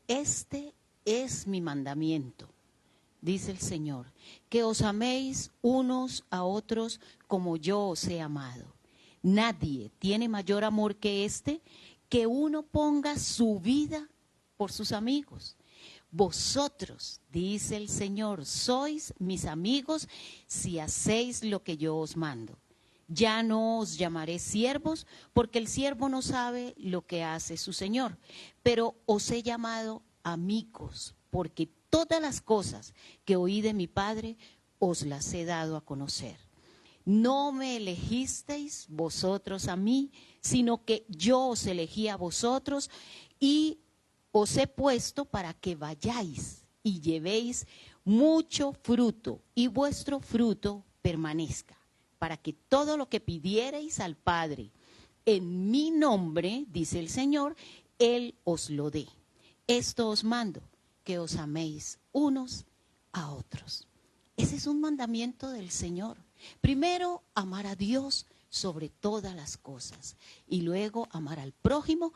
Este es mi mandamiento, dice el Señor, que os améis unos a otros como yo os he amado. Nadie tiene mayor amor que este, que uno ponga su vida por sus amigos. Vosotros, dice el Señor, sois mis amigos si hacéis lo que yo os mando. Ya no os llamaré siervos, porque el siervo no sabe lo que hace su Señor, pero os he llamado amigos, porque todas las cosas que oí de mi Padre os las he dado a conocer. No me elegisteis vosotros a mí, sino que yo os elegí a vosotros y os he puesto para que vayáis y llevéis mucho fruto y vuestro fruto permanezca, para que todo lo que pidiereis al Padre en mi nombre, dice el Señor, Él os lo dé. Esto os mando, que os améis unos a otros. Ese es un mandamiento del Señor. Primero, amar a Dios sobre todas las cosas y luego amar al prójimo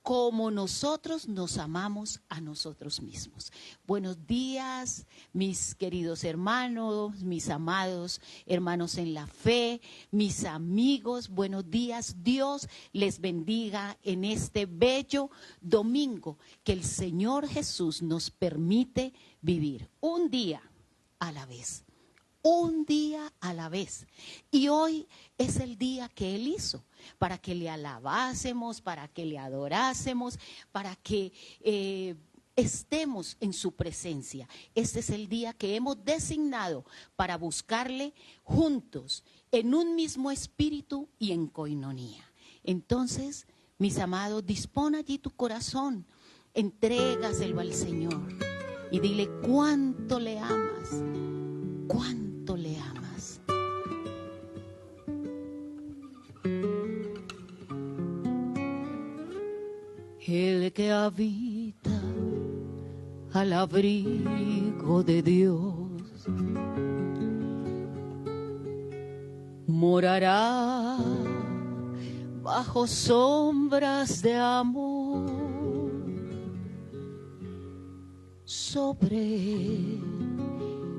como nosotros nos amamos a nosotros mismos. Buenos días, mis queridos hermanos, mis amados hermanos en la fe, mis amigos, buenos días. Dios les bendiga en este bello domingo que el Señor Jesús nos permite vivir un día a la vez. Un día a la vez. Y hoy es el día que Él hizo para que le alabásemos, para que le adorásemos, para que estemos en su presencia. Este es el día que hemos designado para buscarle juntos, en un mismo espíritu y en coinonía. Entonces, mis amados, dispón allí tu corazón, entrégaselo al Señor y dile cuánto le amas, cuánto le amas. El que habita al abrigo de Dios morará bajo sombras de amor. Sobre él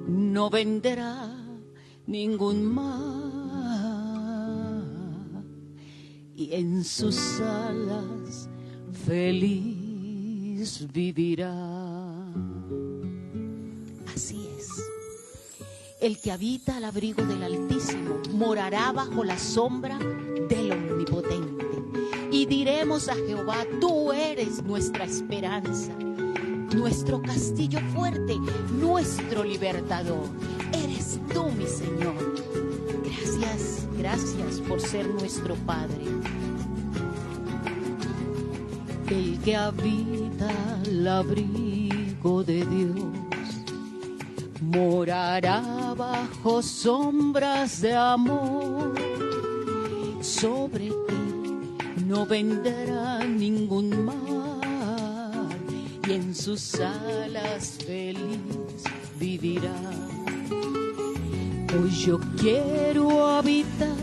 no vendrá ningún mal y en sus alas feliz vivirá. Así es. El que habita al abrigo del Altísimo morará bajo la sombra del Omnipotente. Y diremos a Jehová, tú eres nuestra esperanza, nuestro castillo fuerte, nuestro libertador. Eres tú, mi Señor. Gracias, gracias por ser nuestro Padre. El que habita al abrigo de Dios morará bajo sombras de amor. Sobre él no vendrá ningún mal y en sus alas feliz vivirá. Hoy yo quiero habitar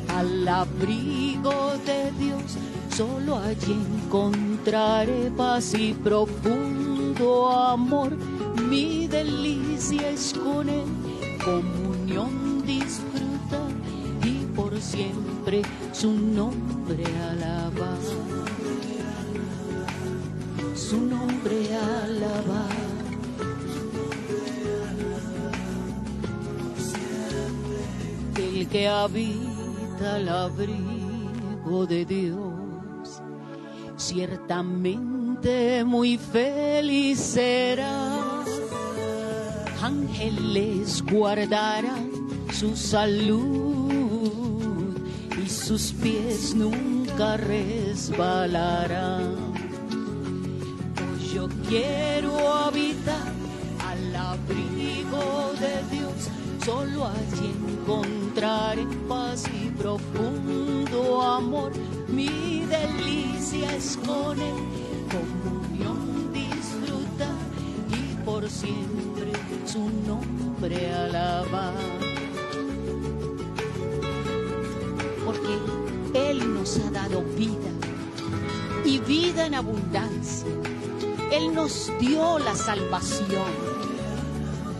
al abrigo de Dios. Solo allí encontraré paz y profundo amor. Mi delicia es con Él, comunión disfrutar y por siempre su nombre alabar. Su nombre alabar. El que habita al abrigo de Dios ciertamente muy feliz será. Ángeles guardarán su salud y sus pies nunca resbalarán. Pues yo quiero habitar al abrigo de Dios, solo allí encontraré paz y profundo amor. Mi delicia es con Él, comunión disfrutar y por siempre su nombre alabar. Porque Él nos ha dado vida y vida en abundancia. Él nos dio la salvación.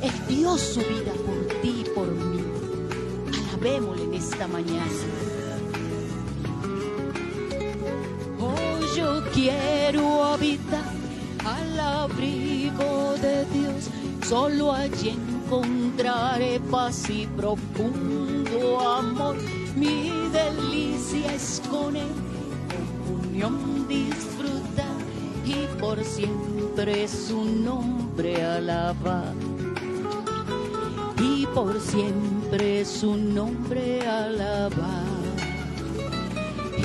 Él dio su vida por ti y por mí. Alabémosle en esta mañana. Oh, yo quiero habitar al abrigo de Dios. Solo allí encontraré paz y profundo amor. Mi delicia es con Él, comunión disfrutar y por siempre su nombre alabar. Y por siempre su nombre alabar.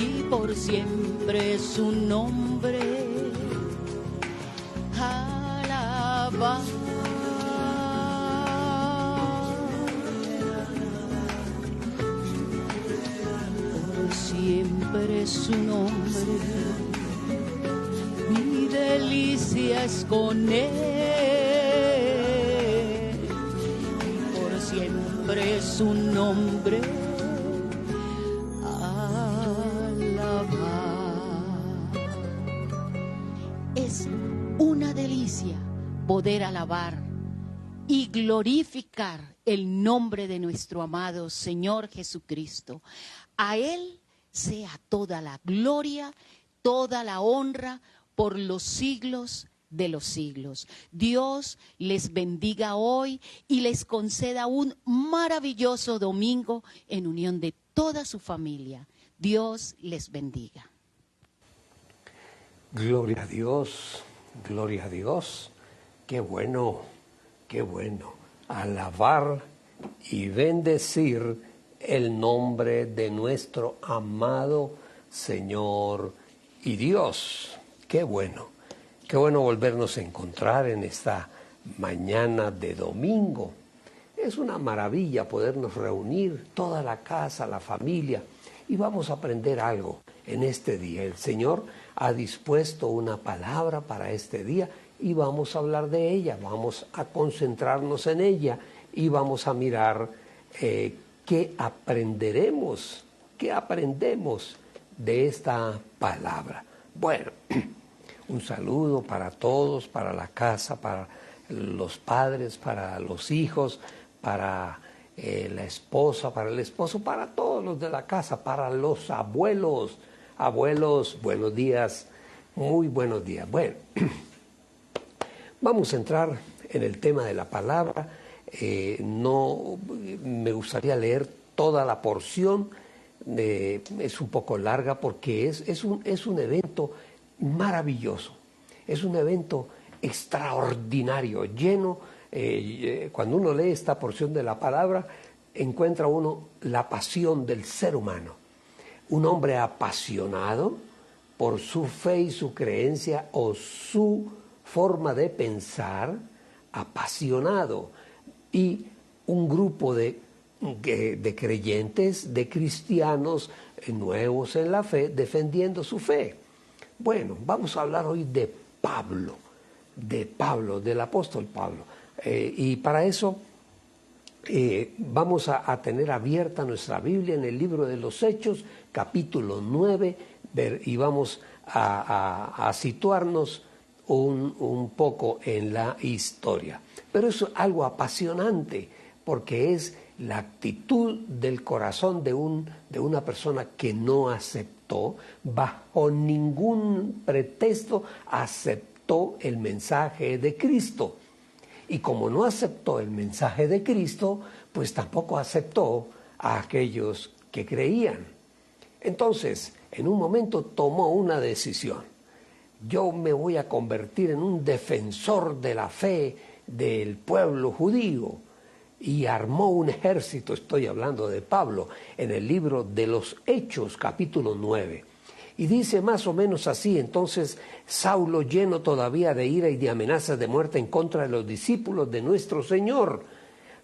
Y por siempre su nombre alabar. Siempre su nombre, mi delicia es con Él, y por siempre su nombre alabar. Es una delicia poder alabar y glorificar el nombre de nuestro amado Señor Jesucristo. A Él sea toda la gloria, toda la honra por los siglos de los siglos. Dios les bendiga hoy y les conceda un maravilloso domingo en unión de toda su familia. Dios les bendiga. Gloria a Dios, gloria a Dios. Qué bueno, qué bueno. Alabar y bendecir el nombre de nuestro amado Señor y Dios. Qué bueno volvernos a encontrar en esta mañana de domingo. Es una maravilla podernos reunir, toda la casa, la familia, y vamos a aprender algo en este día. El Señor ha dispuesto una palabra para este día y vamos a hablar de ella, vamos a concentrarnos en ella y vamos a mirar ¿qué aprendemos de esta palabra? Bueno, un saludo para todos, para la casa, para los padres, para los hijos, para la esposa, para el esposo, para todos los de la casa, para los abuelos. Abuelos, buenos días, muy buenos días. Bueno, vamos a entrar en el tema de la palabra. No me gustaría leer toda la porción, es un poco larga porque es un evento maravilloso, es un evento extraordinario, lleno. Cuando uno lee esta porción de la palabra, encuentra uno la pasión del ser humano, un hombre apasionado por su fe y su creencia o su forma de pensar, apasionado, y un grupo de creyentes, de cristianos nuevos en la fe, defendiendo su fe. Bueno, vamos a hablar hoy de Pablo, del apóstol Pablo. Y para eso vamos a tener abierta nuestra Biblia en el libro de los Hechos, capítulo 9, y vamos a situarnos un poco en la historia. Pero es algo apasionante porque es la actitud del corazón de una persona que no aceptó, bajo ningún pretexto aceptó el mensaje de Cristo. Y como no aceptó el mensaje de Cristo, pues tampoco aceptó a aquellos que creían. Entonces, en un momento tomó una decisión. Yo me voy a convertir en un defensor de la fe del pueblo judío. Y armó un ejército, estoy hablando de Pablo, en el libro de los Hechos, capítulo 9. Y dice más o menos así: entonces Saulo, lleno todavía de ira y de amenazas de muerte en contra de los discípulos de nuestro Señor,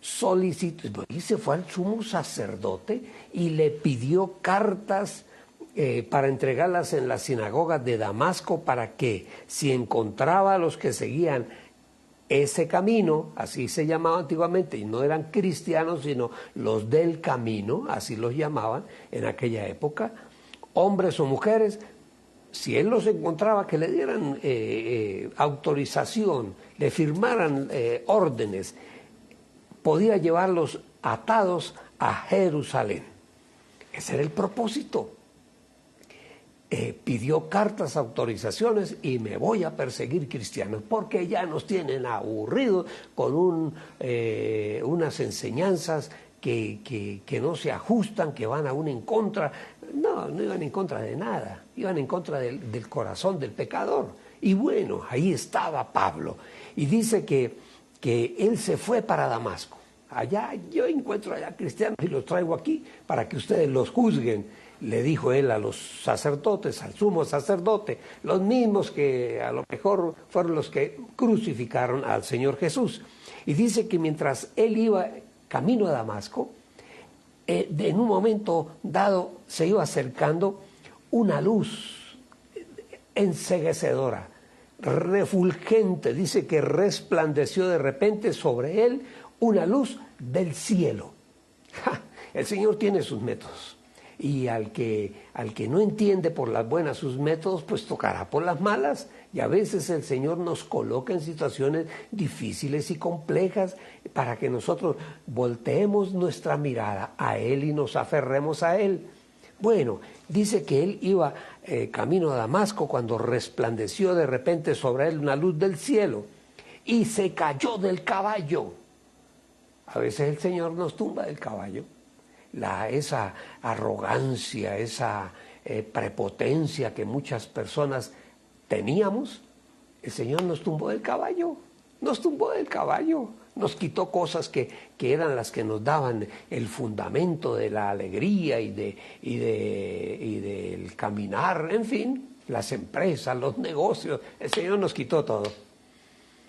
solicitó, y se fue al sumo sacerdote y le pidió cartas para entregarlas en las sinagogas de Damasco, para que si encontraba a los que seguían ese camino, así se llamaba antiguamente, y no eran cristianos sino los del camino, así los llamaban en aquella época, hombres o mujeres, si él los encontraba, que le dieran autorización, le firmaran órdenes, podía llevarlos atados a Jerusalén. Ese era el propósito. Pidió cartas, autorizaciones, y me voy a perseguir cristianos, porque ya nos tienen aburridos con unas enseñanzas que no se ajustan, que van aún en contra. No iban en contra de nada, iban en contra del corazón del pecador. Y bueno, ahí estaba Pablo, y dice que él se fue para Damasco. Allá yo encuentro allá cristianos y los traigo aquí para que ustedes los juzguen, le dijo él a los sacerdotes, al sumo sacerdote, los mismos que a lo mejor fueron los que crucificaron al Señor Jesús. Y dice que mientras él iba camino a Damasco, en un momento dado se iba acercando una luz enceguecedora, refulgente. Dice que resplandeció de repente sobre él una luz del cielo. El Señor tiene sus métodos, y al que no entiende por las buenas sus métodos, pues tocará por las malas. Y a veces el Señor nos coloca en situaciones difíciles y complejas para que nosotros volteemos nuestra mirada a Él y nos aferremos a Él. Bueno, dice que él iba camino a Damasco cuando resplandeció de repente sobre él una luz del cielo y se cayó del caballo. A veces el Señor nos tumba del caballo. Esa arrogancia, esa prepotencia que muchas personas teníamos, el Señor nos tumbó del caballo, nos quitó cosas que eran las que nos daban el fundamento de la alegría y del caminar, en fin, las empresas, los negocios. El Señor nos quitó todo,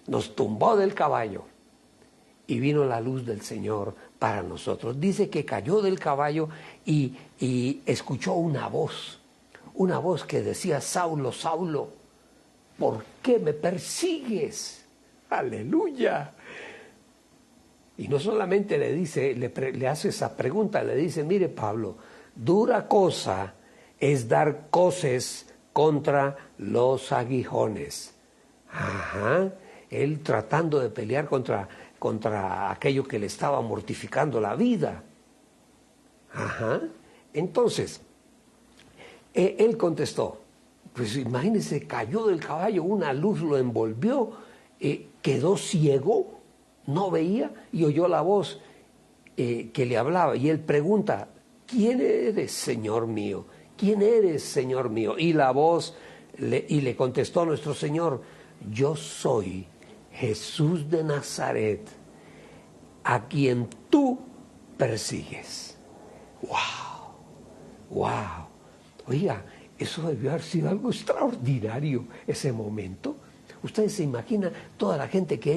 nos tumbó del caballo. Y vino la luz del Señor para nosotros. Dice que cayó del caballo y escuchó una voz que decía: Saulo, Saulo, ¿por qué me persigues? ¡Aleluya! Y no solamente le dice, le hace esa pregunta, le dice: mire, Pablo, dura cosa es dar coces contra los aguijones. Ajá, él tratando de pelear contra aquello que le estaba mortificando la vida. Ajá. Entonces, él contestó, pues imagínense, cayó del caballo, una luz lo envolvió, quedó ciego, no veía, y oyó la voz que le hablaba, y él pregunta: ¿quién eres, Señor mío? ¿Quién eres, Señor mío? Y la voz, y le contestó nuestro Señor: yo soy Jesús de Nazaret, a quien tú persigues. ¡Wow! ¡Wow! Oiga, eso debió haber sido algo extraordinario, ese momento. Ustedes se imaginan toda la gente que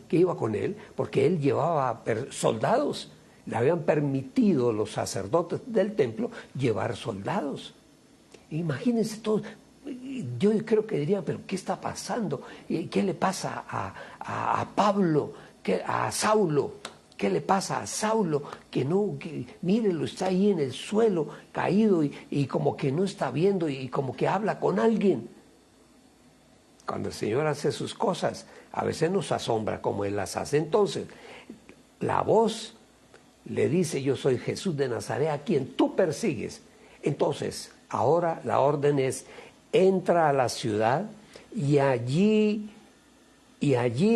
iba con él, porque él llevaba soldados. Le habían permitido los sacerdotes del templo llevar soldados. Imagínense todos. Yo creo que dirían: pero ¿qué está pasando? ¿Qué le pasa a Pablo? ¿A Saulo? ¿Qué le pasa a Saulo? Mírenlo, está ahí en el suelo, caído, y como que no está viendo, y como que habla con alguien. Cuando el Señor hace sus cosas, a veces nos asombra como Él las hace. Entonces, la voz le dice: yo soy Jesús de Nazaret, a quien tú persigues. Entonces, ahora la orden es: entra a la ciudad y allí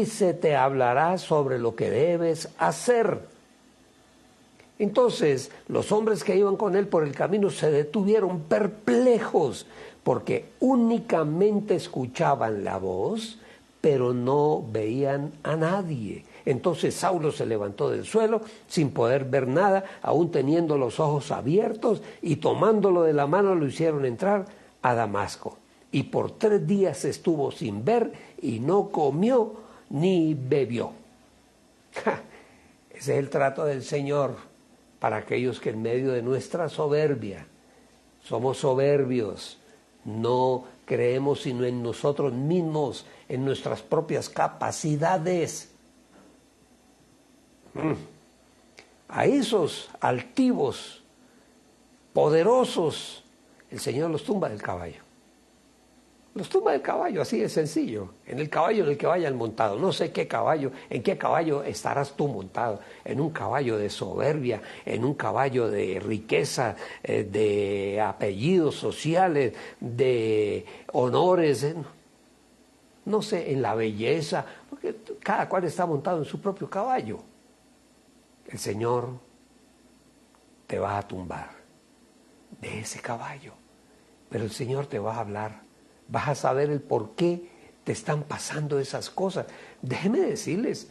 se te hablará sobre lo que debes hacer. Entonces, los hombres que iban con él por el camino se detuvieron perplejos, porque únicamente escuchaban la voz, pero no veían a nadie. Entonces Saulo se levantó del suelo sin poder ver nada, aún teniendo los ojos abiertos, y tomándolo de la mano lo hicieron entrar a Damasco. Y por 3 días estuvo sin ver, y no comió ni bebió. Ese es el trato del Señor para aquellos que en medio de nuestra soberbia somos soberbios, no creemos sino en nosotros mismos, en nuestras propias capacidades. A esos altivos, poderosos, el Señor los tumba del caballo. Los tumba del caballo, así de sencillo. En el caballo en el que vayan montado. No sé qué caballo, en qué caballo estarás tú montado. En un caballo de soberbia, en un caballo de riqueza, de apellidos sociales, de honores, no sé, en la belleza, porque cada cual está montado en su propio caballo. El Señor te va a tumbar de ese caballo, pero el Señor te va a hablar. Vas a saber el por qué te están pasando esas cosas. Déjenme decirles,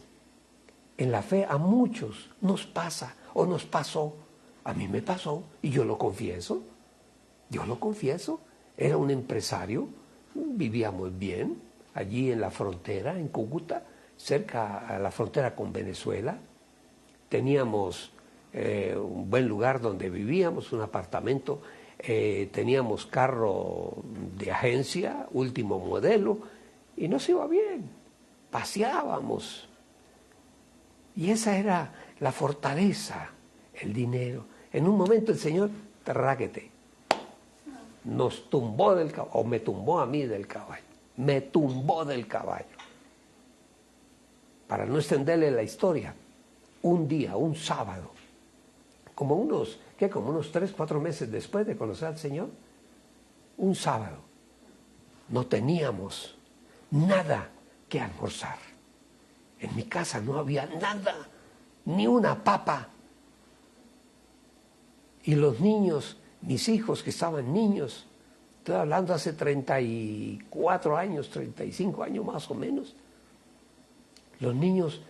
en la fe a muchos nos pasa o nos pasó. A mí me pasó y yo lo confieso. Yo lo confieso. Era un empresario, vivíamos bien allí en la frontera, en Cúcuta, cerca a la frontera con Venezuela. Teníamos un buen lugar donde vivíamos, un apartamento. Teníamos carro de agencia, último modelo, y nos iba bien, paseábamos. Y esa era la fortaleza, el dinero. En un momento el Señor, tráguete, nos tumbó del caballo, o me tumbó a mí del caballo, me tumbó del caballo. Para no extenderle la historia, un día, un sábado, como unos 3, 4 meses después de conocer al Señor, un sábado, no teníamos nada que almorzar. En mi casa no había nada, ni una papa. Y los niños, mis hijos que estaban niños, estoy hablando hace 34 años, 35 años más o menos, los niños: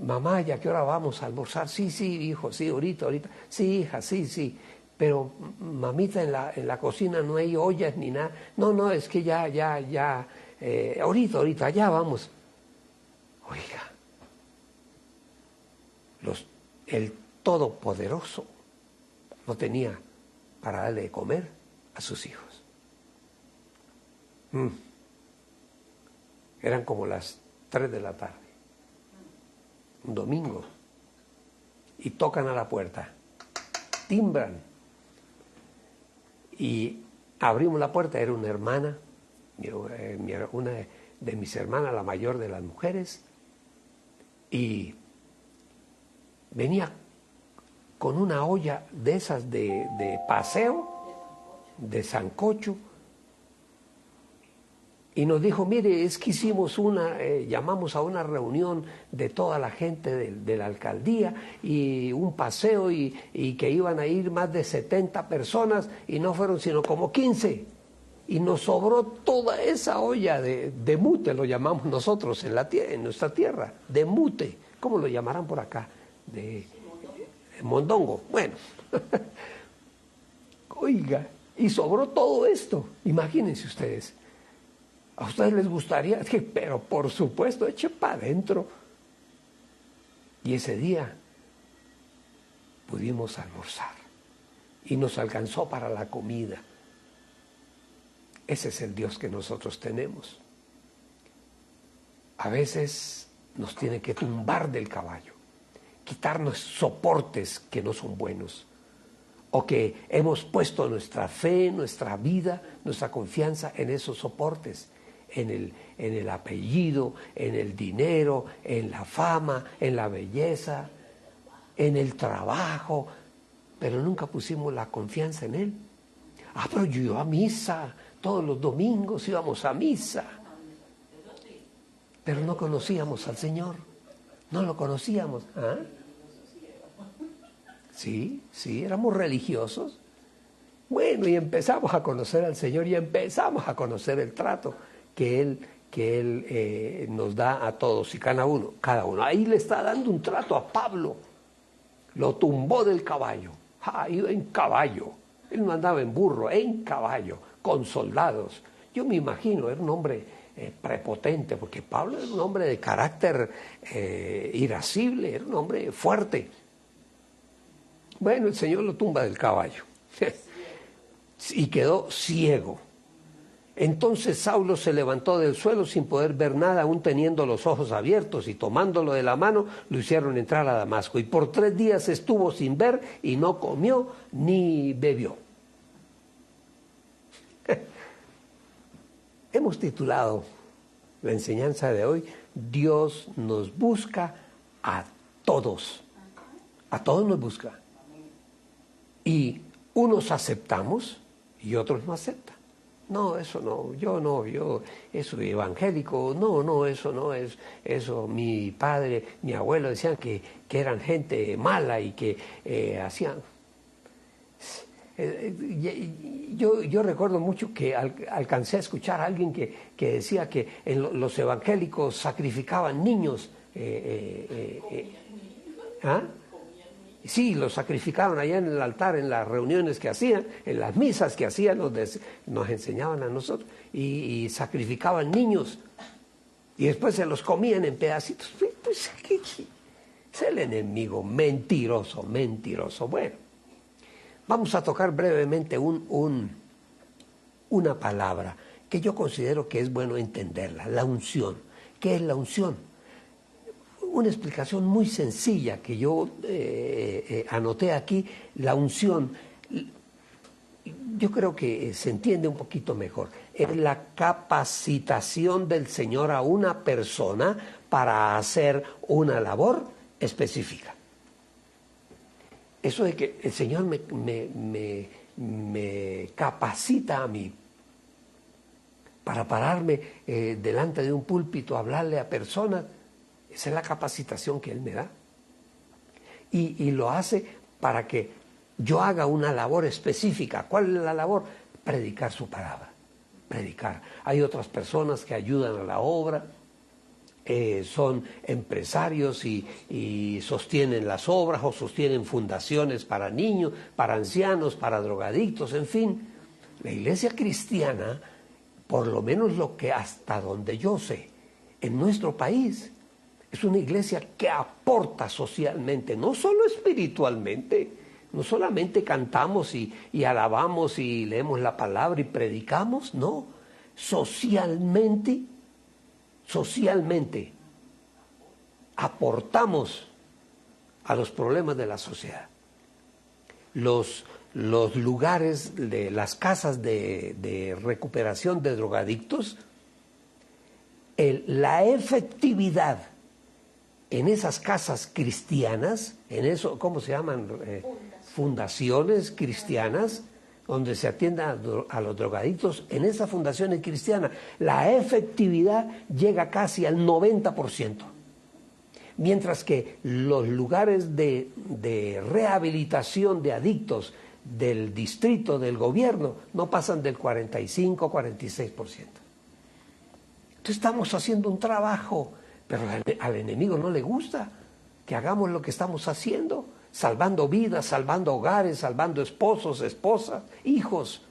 mamá, ¿ya qué hora vamos a almorzar? Sí, hijo, sí, ahorita. Sí, hija, sí. Pero, mamita, en la cocina no hay ollas ni nada. No, es que ya, ahorita, ya vamos. Oiga, el Todopoderoso no tenía para darle de comer a sus hijos. Eran como las 3 de la tarde. Un domingo, y tocan a la puerta, timbran, y abrimos la puerta. Era una hermana, una de mis hermanas, la mayor de las mujeres, y venía con una olla de esas de paseo, de sancocho, y nos dijo: mire, es que hicimos llamamos a una reunión de toda la gente de la alcaldía, y un paseo, y que iban a ir más de 70 personas, y no fueron sino como 15. Y nos sobró toda esa olla de mute, lo llamamos nosotros en nuestra tierra, de mute. ¿Cómo lo llamarán por acá? De mondongo. Bueno, oiga, y sobró todo esto. Imagínense ustedes. ¿A ustedes les gustaría? Pero por supuesto, eche para adentro. Y ese día pudimos almorzar y nos alcanzó para la comida. Ese es el Dios que nosotros tenemos. A veces nos tiene que tumbar del caballo, quitarnos soportes que no son buenos, o que hemos puesto nuestra fe, nuestra vida, nuestra confianza en esos soportes. En el apellido, en el dinero, en la fama, en la belleza, en el trabajo, pero nunca pusimos la confianza en Él. Pero yo iba a misa, todos los domingos íbamos a misa, pero no conocíamos al Señor, no lo conocíamos. Sí, éramos religiosos. Bueno, y empezamos a conocer al Señor y empezamos a conocer el trato que Él nos da a todos y cada uno. Ahí le está dando un trato a Pablo. Lo tumbó del caballo. Iba en caballo. Él no andaba en burro, en caballo, con soldados. Yo me imagino, era un hombre prepotente, porque Pablo era un hombre de carácter irascible, era un hombre fuerte. Bueno, el Señor lo tumba del caballo y quedó ciego. Entonces Saulo se levantó del suelo sin poder ver nada, aún teniendo los ojos abiertos, y tomándolo de la mano lo hicieron entrar a Damasco. Y por 3 días estuvo sin ver y no comió ni bebió. Hemos titulado la enseñanza de hoy, Dios nos busca a todos nos busca. Y unos aceptamos y otros no aceptan. No, eso no, yo soy evangélico, no, eso no es, eso mi padre, mi abuelo decían que eran gente mala y que hacían... Yo recuerdo mucho que alcancé a escuchar a alguien que decía que los evangélicos sacrificaban niños. Sí, los sacrificaban allá en el altar, en las reuniones que hacían, en las misas que hacían, nos enseñaban a nosotros, y sacrificaban niños, y después se los comían en pedacitos. Pues, es el enemigo mentiroso. Bueno, vamos a tocar brevemente una palabra que yo considero que es bueno entenderla, la unción. ¿Qué es la unción? Una explicación muy sencilla que yo anoté aquí, la unción, yo creo que se entiende un poquito mejor. Es la capacitación del Señor a una persona para hacer una labor específica. Eso de que el Señor me capacita a mí para pararme delante de un púlpito a hablarle a personas. Esa es la capacitación que Él me da. Y lo hace para que yo haga una labor específica. ¿Cuál es la labor? Predicar su palabra. Predicar. Hay otras personas que ayudan a la obra, son empresarios y sostienen las obras o sostienen fundaciones para niños, para ancianos, para drogadictos, en fin. La iglesia cristiana, por lo menos lo que hasta donde yo sé, en nuestro país, es una iglesia que aporta socialmente, no solo espiritualmente. No solamente cantamos y alabamos y leemos la palabra y predicamos, no. Socialmente aportamos a los problemas de la sociedad. Los lugares, las casas de recuperación de drogadictos, la efectividad en esas casas cristianas, en eso, ¿cómo se llaman? Fundaciones cristianas, donde se atienda a los drogadictos, en esas fundaciones cristianas, la efectividad llega casi al 90%. Mientras que los lugares de rehabilitación de adictos del distrito, del gobierno, no pasan del 45-46%. Entonces estamos haciendo un trabajo, pero al enemigo no le gusta que hagamos lo que estamos haciendo, salvando vidas, salvando hogares, salvando esposos, esposas, hijos.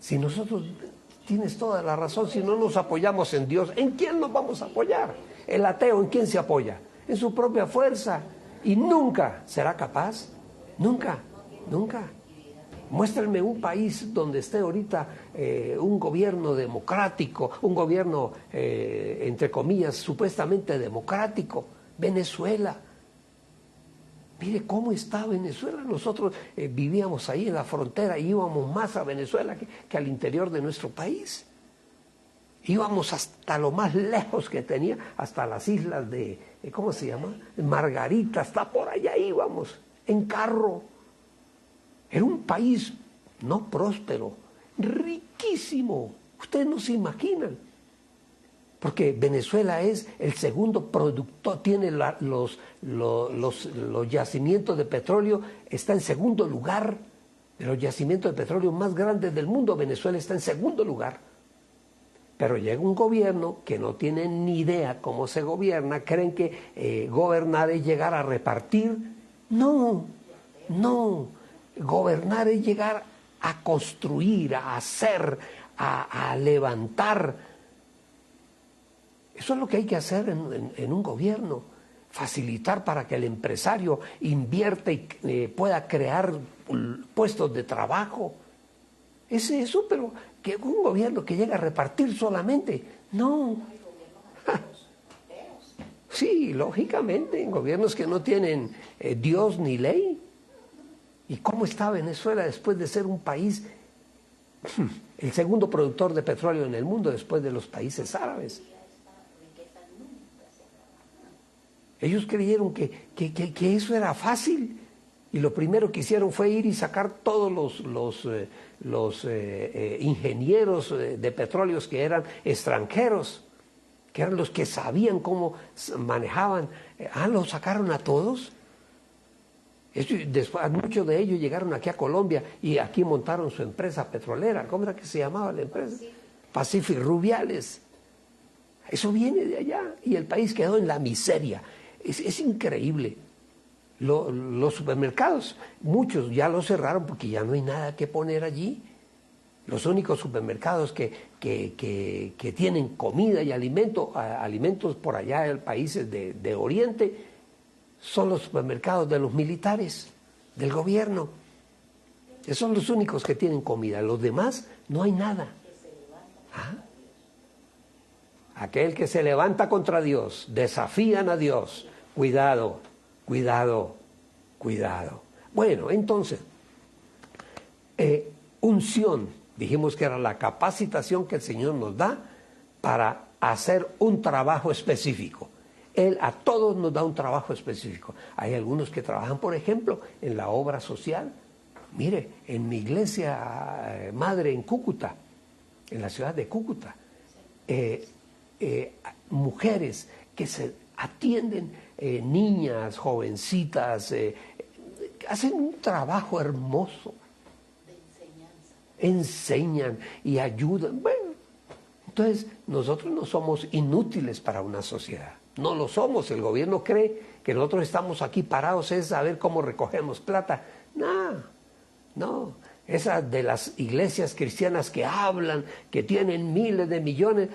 Si nosotros, tienes toda la razón, si no nos apoyamos en Dios, ¿en quién nos vamos a apoyar? El ateo, ¿en quién se apoya? En su propia fuerza. Y nunca será capaz, nunca. Muéstrenme un país donde esté ahorita un gobierno democrático, un gobierno, entre comillas, supuestamente democrático. Venezuela. Mire cómo está Venezuela. Nosotros vivíamos ahí en la frontera y íbamos más a Venezuela que al interior de nuestro país. Íbamos hasta lo más lejos que tenía, hasta las islas de, ¿cómo se llama? Margarita, hasta por allá íbamos, en carro. Era un país no próspero, riquísimo. Ustedes no se imaginan. Porque Venezuela es el segundo productor, tiene los yacimientos de petróleo, está en segundo lugar. De los yacimientos de petróleo más grandes del mundo, Venezuela está en segundo lugar. Pero llega un gobierno que no tiene ni idea cómo se gobierna, creen que gobernar es llegar a repartir. No. Gobernar es llegar a construir, a hacer, a levantar. Eso es lo que hay que hacer en un gobierno. Facilitar para que el empresario invierta y pueda crear puestos de trabajo. Es eso, pero que un gobierno que llega a repartir solamente, no. Sí, lógicamente, en gobiernos que no tienen Dios ni ley. ¿Y cómo está Venezuela después de ser un país, el segundo productor de petróleo en el mundo después de los países árabes? Ellos creyeron que eso era fácil y lo primero que hicieron fue ir y sacar todos los ingenieros de petróleos que eran extranjeros, que eran los que sabían cómo manejaban. Los sacaron a todos. Después, muchos de ellos llegaron aquí a Colombia y aquí montaron su empresa petrolera. ¿Cómo era que se llamaba la empresa? Pacific Rubiales. Eso viene de allá y el país quedó en la miseria. Es increíble. Los supermercados, muchos ya los cerraron porque ya no hay nada que poner allí. Los únicos supermercados que tienen comida y alimentos por allá en países de Oriente, son los supermercados de los militares, del gobierno. Esos son los únicos que tienen comida. Los demás no hay nada. Aquel que se levanta contra Dios, desafían a Dios. Cuidado, cuidado, cuidado. Bueno, entonces, unción, dijimos que era la capacitación que el Señor nos da para hacer un trabajo específico. Él a todos nos da un trabajo específico. Hay algunos que trabajan, por ejemplo, en la obra social. Mire, en mi iglesia madre en Cúcuta, en la ciudad de Cúcuta, mujeres que se atienden, niñas, jovencitas, hacen un trabajo hermoso. De enseñan y ayudan. Bueno, entonces nosotros no somos inútiles para una sociedad. No lo somos. El gobierno cree que nosotros estamos aquí parados es a ver cómo recogemos plata. No. Esas de las iglesias cristianas que hablan, que tienen miles de millones,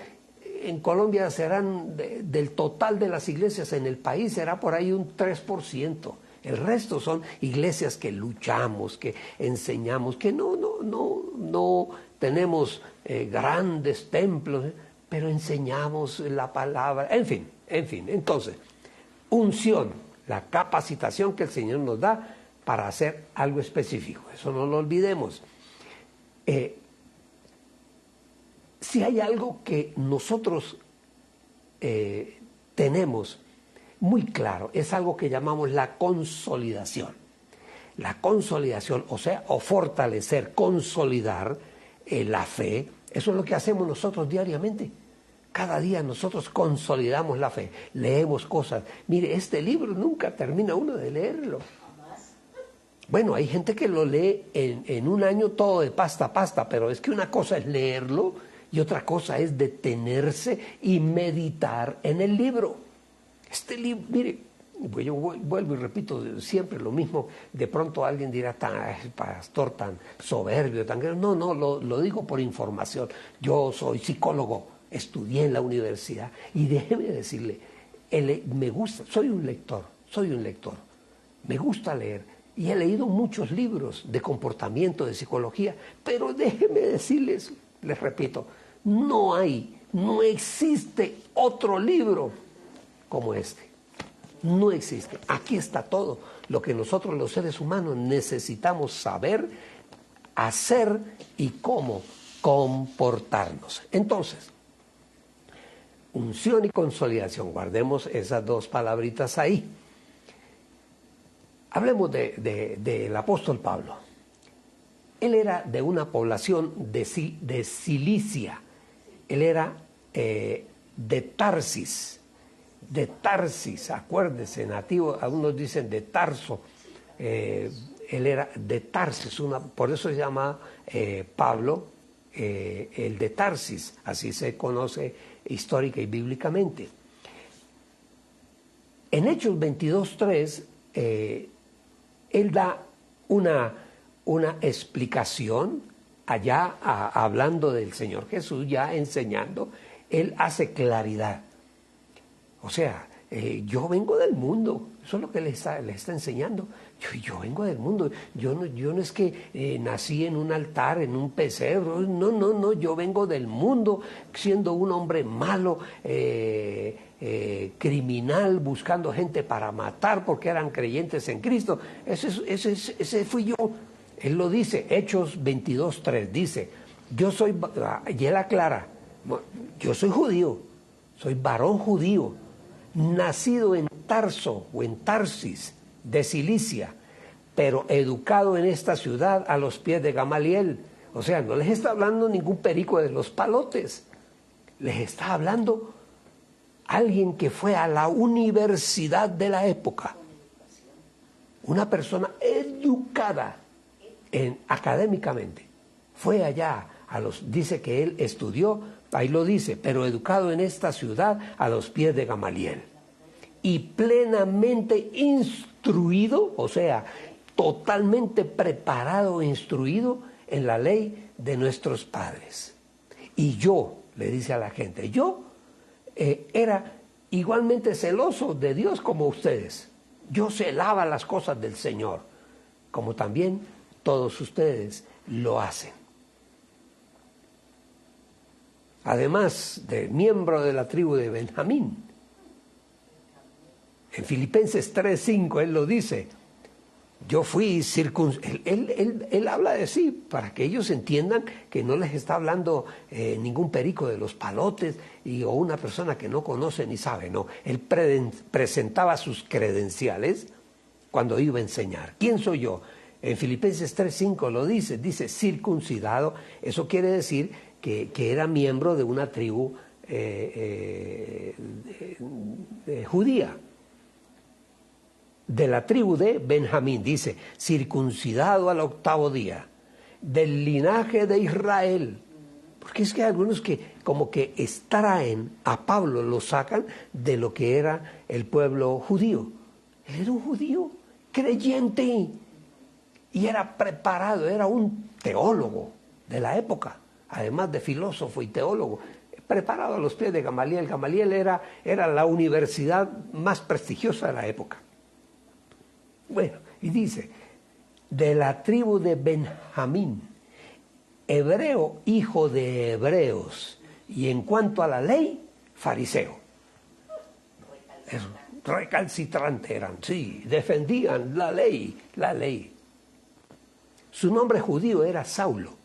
en Colombia serán, del total de las iglesias en el país, será por ahí un 3%. El resto son iglesias que luchamos, que enseñamos, que no tenemos grandes templos, pero enseñamos la palabra, en fin. Entonces, unción, la capacitación que el Señor nos da para hacer algo específico. Eso no lo olvidemos. Si hay algo que nosotros tenemos muy claro, es algo que llamamos la consolidación. La consolidación, o fortalecer, consolidar la fe, eso es lo que hacemos nosotros diariamente. Cada día nosotros consolidamos la fe, leemos cosas. Mire, este libro nunca termina uno de leerlo. Bueno, hay gente que lo lee en un año todo de pasta a pasta, pero es que una cosa es leerlo y otra cosa es detenerse y meditar en el libro. Este libro, mire, pues yo vuelvo y repito siempre lo mismo. De pronto alguien dirá, pastor tan soberbio, tan grande. No, lo digo por información. Yo soy psicólogo, estudié en la universidad y déjeme decirle, me gusta, soy un lector, me gusta leer y he leído muchos libros de comportamiento, de psicología, pero déjeme decirles, les repito, no existe otro libro como este. No existe. Aquí está todo lo que nosotros los seres humanos necesitamos saber, hacer y cómo comportarnos. Entonces, unción y consolidación, guardemos esas dos palabritas ahí. Hablemos del apóstol Pablo. Él era de una población de Cilicia. Él era de Tarsis. De Tarsis, acuérdense, nativo, algunos dicen de Tarso. Él era de Tarsis, por eso se llama Pablo el de Tarsis, así se conoce histórica y bíblicamente. En Hechos 22:3, él da una explicación allá hablando del Señor Jesús, ya enseñando, él hace claridad. O sea, yo vengo del mundo, Eso es lo que le está enseñando. Yo vengo del mundo. Yo no es que nací en un altar, en un pesebre. No. Yo vengo del mundo siendo un hombre malo, criminal, buscando gente para matar porque eran creyentes en Cristo. Ese fui yo. Él lo dice, Hechos 22:3. Dice, y él aclara, yo soy judío, soy varón judío, nacido en Tarso o en Tarsis de Cilicia, pero educado en esta ciudad a los pies de Gamaliel. O sea, no les está hablando ningún perico de los palotes, les está hablando alguien que fue a la universidad de la época, una persona educada académicamente. Fue allá, dice que él estudió, ahí lo dice, pero educado en esta ciudad a los pies de Gamaliel. Y plenamente instruido, o sea, totalmente preparado e instruido en la ley de nuestros padres. Y yo, le dice a la gente, yo era igualmente celoso de Dios como ustedes. Yo celaba las cosas del Señor, como también todos ustedes lo hacen. Además de miembro de la tribu de Benjamín. En Filipenses 3:5 él lo dice, yo fui circuncidado. Él habla de sí, para que ellos entiendan que no les está hablando ningún perico de los palotes o una persona que no conoce ni sabe, no. Él presentaba sus credenciales cuando iba a enseñar. ¿Quién soy yo? En Filipenses 3:5 lo dice circuncidado. Eso quiere decir que era miembro de una tribu judía. De la tribu de Benjamín, dice, circuncidado al 8º día, del linaje de Israel. Porque es que hay algunos que como que extraen a Pablo, lo sacan de lo que era el pueblo judío. Él era un judío creyente y era preparado, era un teólogo de la época, además de filósofo y teólogo, preparado a los pies de Gamaliel. Gamaliel era la universidad más prestigiosa de la época. Bueno, y dice, de la tribu de Benjamín, hebreo, hijo de hebreos, y en cuanto a la ley, fariseo. Recalcitrante eran, sí, defendían la ley. Su nombre judío era Saulo,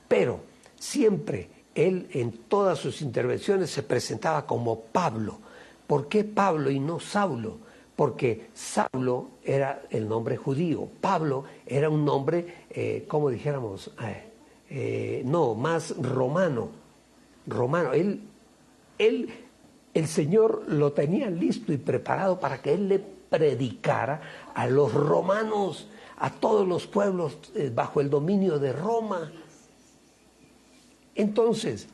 pero siempre él en todas sus intervenciones se presentaba como Pablo. ¿Por qué Pablo y no Saulo? Porque Saulo era el nombre judío, Pablo era un nombre, como dijéramos, más romano. El Señor lo tenía listo y preparado para que él le predicara a los romanos, a todos los pueblos bajo el dominio de Roma. Entonces,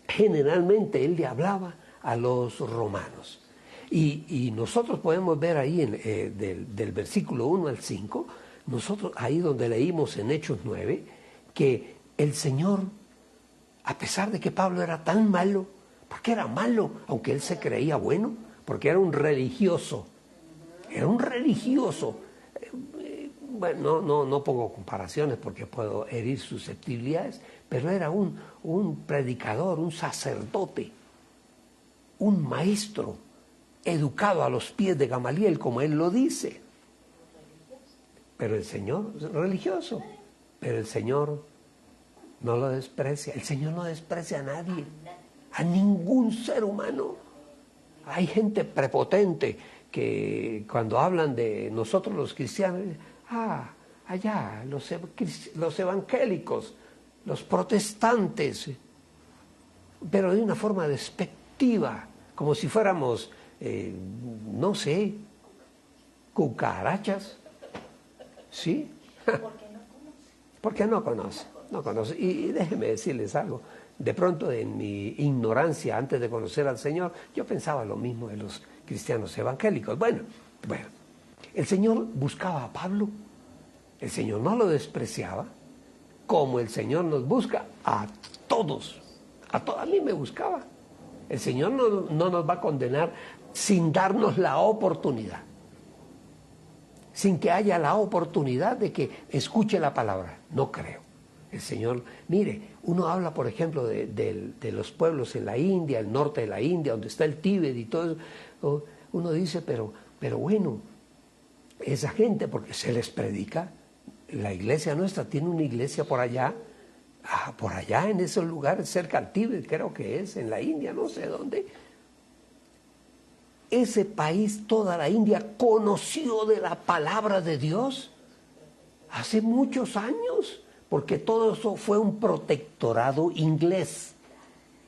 generalmente él le hablaba a los romanos. Y nosotros podemos ver ahí del versículo 1 al 5, nosotros ahí donde leímos en Hechos 9, que el Señor, a pesar de que Pablo era tan malo, porque era malo, aunque él se creía bueno, porque era un religioso, bueno, no pongo comparaciones porque puedo herir susceptibilidades, pero era un predicador, un sacerdote, un maestro, educado a los pies de Gamaliel, como él lo dice. Pero el Señor, religioso, pero el Señor no lo desprecia. El Señor no desprecia a nadie, a ningún ser humano. Hay gente prepotente que cuando hablan de nosotros los cristianos, allá, los evangélicos, los protestantes, pero de una forma despectiva, como si fuéramos no sé, cucarachas, ¿sí? Porque no conoce. Y déjenme decirles algo, de pronto en mi ignorancia antes de conocer al Señor, yo pensaba lo mismo de los cristianos evangélicos. Bueno, el Señor buscaba a Pablo, el Señor no lo despreciaba, como el Señor nos busca a todos, a mí me buscaba. El Señor no nos va a condenar sin darnos la oportunidad. sin que haya la oportunidad de que escuche la palabra. No creo. El Señor, mire, uno habla, por ejemplo, de los pueblos en la India, el norte de la India, donde está el Tíbet y todo eso. Uno dice, pero bueno, esa gente, porque se les predica, la iglesia nuestra tiene una iglesia por allá en esos lugares, cerca al Tíbet, creo que es, en la India, no sé dónde. Ese país, toda la India, conoció de la palabra de Dios hace muchos años, porque todo eso fue un protectorado inglés.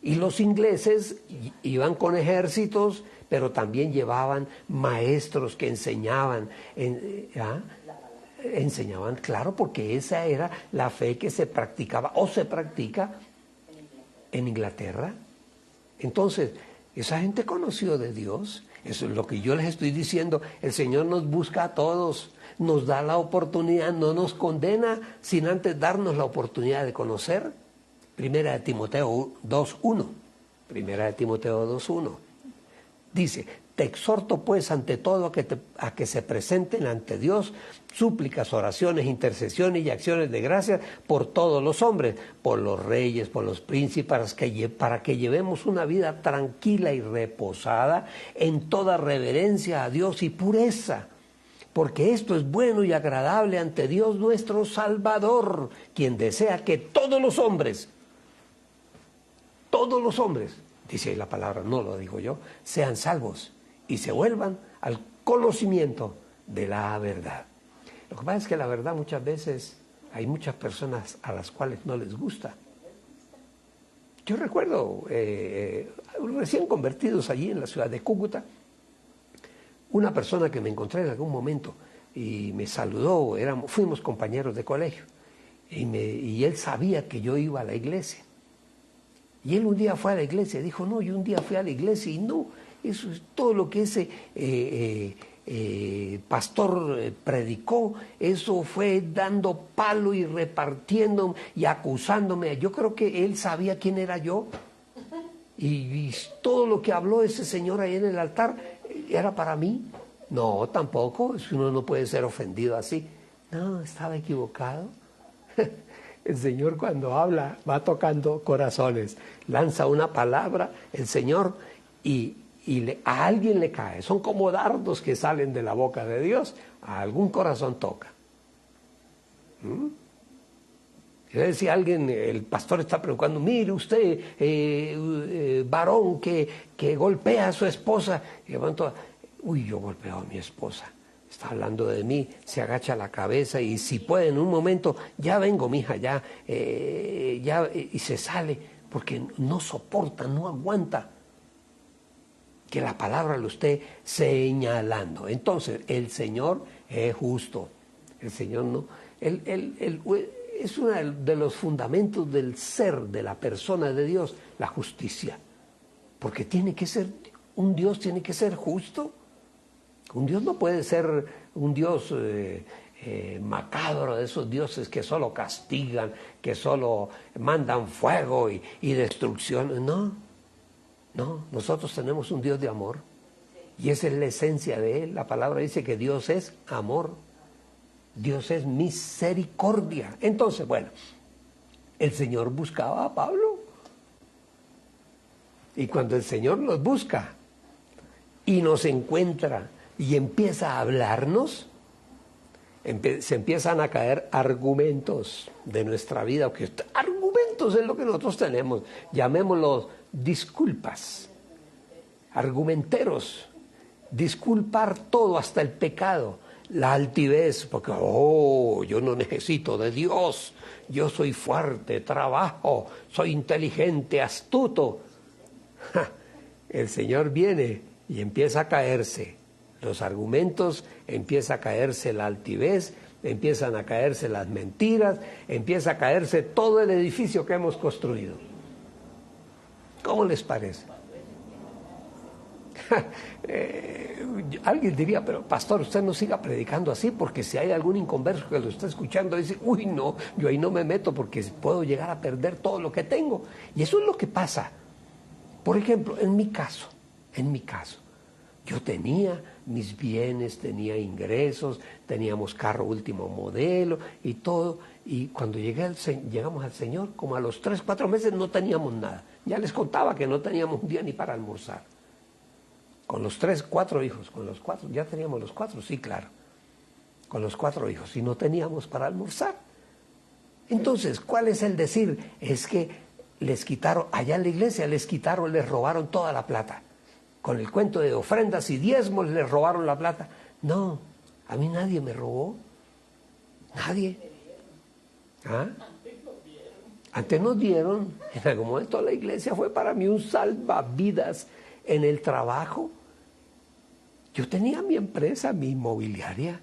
Y los ingleses iban con ejércitos, pero también llevaban maestros que enseñaban. Enseñaban, claro, porque esa era la fe que se practicaba o se practica en Inglaterra. Entonces, esa gente conoció de Dios. Eso es lo que yo les estoy diciendo. El Señor nos busca a todos, nos da la oportunidad, no nos condena sin antes darnos la oportunidad de conocer. Primera de Timoteo 2:1. Primera de Timoteo 2:1. Dice, te exhorto pues ante todo a que se presenten ante Dios súplicas, oraciones, intercesiones y acciones de gracias por todos los hombres, por los reyes, por los príncipes, para que llevemos una vida tranquila y reposada en toda reverencia a Dios y pureza. Porque esto es bueno y agradable ante Dios nuestro Salvador, quien desea que todos los hombres, dice la palabra, no lo digo yo, sean salvos y se vuelvan al conocimiento de la verdad. Lo que pasa es que la verdad muchas veces hay muchas personas a las cuales no les gusta. Yo recuerdo recién convertidos allí en la ciudad de Cúcuta, una persona que me encontré en algún momento y me saludó, fuimos compañeros de colegio, y él sabía que yo iba a la iglesia. Y él un día fue a la iglesia, dijo, no, yo un día fui a la iglesia y no, eso es todo lo que ese pastor predicó, eso fue dando palo y repartiendo y acusándome. Yo creo que él sabía quién era yo. Y todo lo que habló ese señor ahí en el altar era para mí. No, tampoco, uno no puede ser ofendido así. No, estaba equivocado. El Señor cuando habla va tocando corazones, lanza una palabra, el Señor, y a alguien le cae. Son como dardos que salen de la boca de Dios, a algún corazón toca. Si alguien, el pastor está preocupando, mire usted, varón que golpea a su esposa, y levanta, uy, yo golpeo a mi esposa. Está hablando de mí, se agacha la cabeza y si puede en un momento, ya vengo, mija, ya, y se sale, porque no soporta, no aguanta que la palabra lo esté señalando. Entonces, el Señor es justo, el Señor no, es uno de los fundamentos del ser de la persona de Dios, la justicia, porque tiene que ser, un Dios tiene que ser justo. Un Dios no puede ser un Dios macabro, de esos dioses que solo castigan, que solo mandan fuego y destrucción. No, nosotros tenemos un Dios de amor y esa es la esencia de Él. La palabra dice que Dios es amor, Dios es misericordia. Entonces, bueno, el Señor buscaba a Pablo y cuando el Señor nos busca y nos encuentra y empieza a hablarnos, se empiezan a caer argumentos de nuestra vida, que argumentos es lo que nosotros tenemos, llamémoslos disculpas, argumenteros, disculpar todo, hasta el pecado, la altivez, porque yo no necesito de Dios, yo soy fuerte, trabajo, soy inteligente, astuto. El Señor viene y empieza a caerse los argumentos, empieza a caerse la altivez, empiezan a caerse las mentiras, empieza a caerse todo el edificio que hemos construido. ¿Cómo les parece? Alguien diría, pero pastor, usted no siga predicando así, porque si hay algún inconverso que lo está escuchando, dice, uy, no, yo ahí no me meto porque puedo llegar a perder todo lo que tengo. Y eso es lo que pasa. Por ejemplo, en mi caso, Yo tenía mis bienes, tenía ingresos, teníamos carro último modelo y todo. Y cuando llegamos al Señor, como a los 3, 4 meses no teníamos nada. Ya les contaba que no teníamos un día ni para almorzar. Con los 3, 4 hijos, con los 4, ya teníamos los 4, sí, claro. Con los 4 hijos y no teníamos para almorzar. Entonces, ¿cuál es el decir? Es que les quitaron, allá en la iglesia les robaron toda la plata. Con el cuento de ofrendas y diezmos les robaron la plata. No, a mí nadie me robó. Nadie. ¿Ah? Antes nos dieron. En algún momento la iglesia fue para mí un salvavidas en el trabajo. Yo tenía mi empresa, mi inmobiliaria.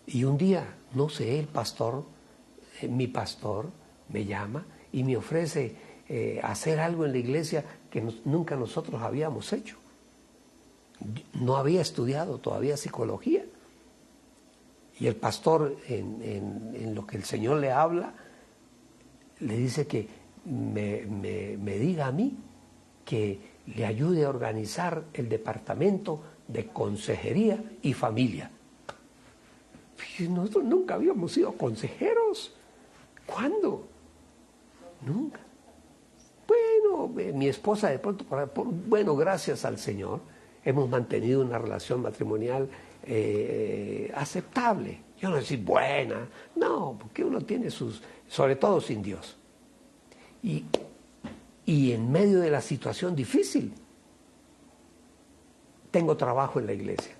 Y un día, no sé, el pastor, mi pastor, me llama y me ofrece hacer algo en la iglesia que nunca nosotros habíamos hecho. No había estudiado todavía psicología. Y el pastor, en lo que el Señor le habla, le dice que me diga a mí que le ayude a organizar el departamento de consejería y familia. Y nosotros nunca habíamos sido consejeros. ¿Cuándo? Nunca. Bueno, mi esposa de pronto, bueno, gracias al Señor, hemos mantenido una relación matrimonial aceptable. Yo no decir buena, no, porque uno tiene sobre todo sin Dios. Y en medio de la situación difícil, tengo trabajo en la iglesia.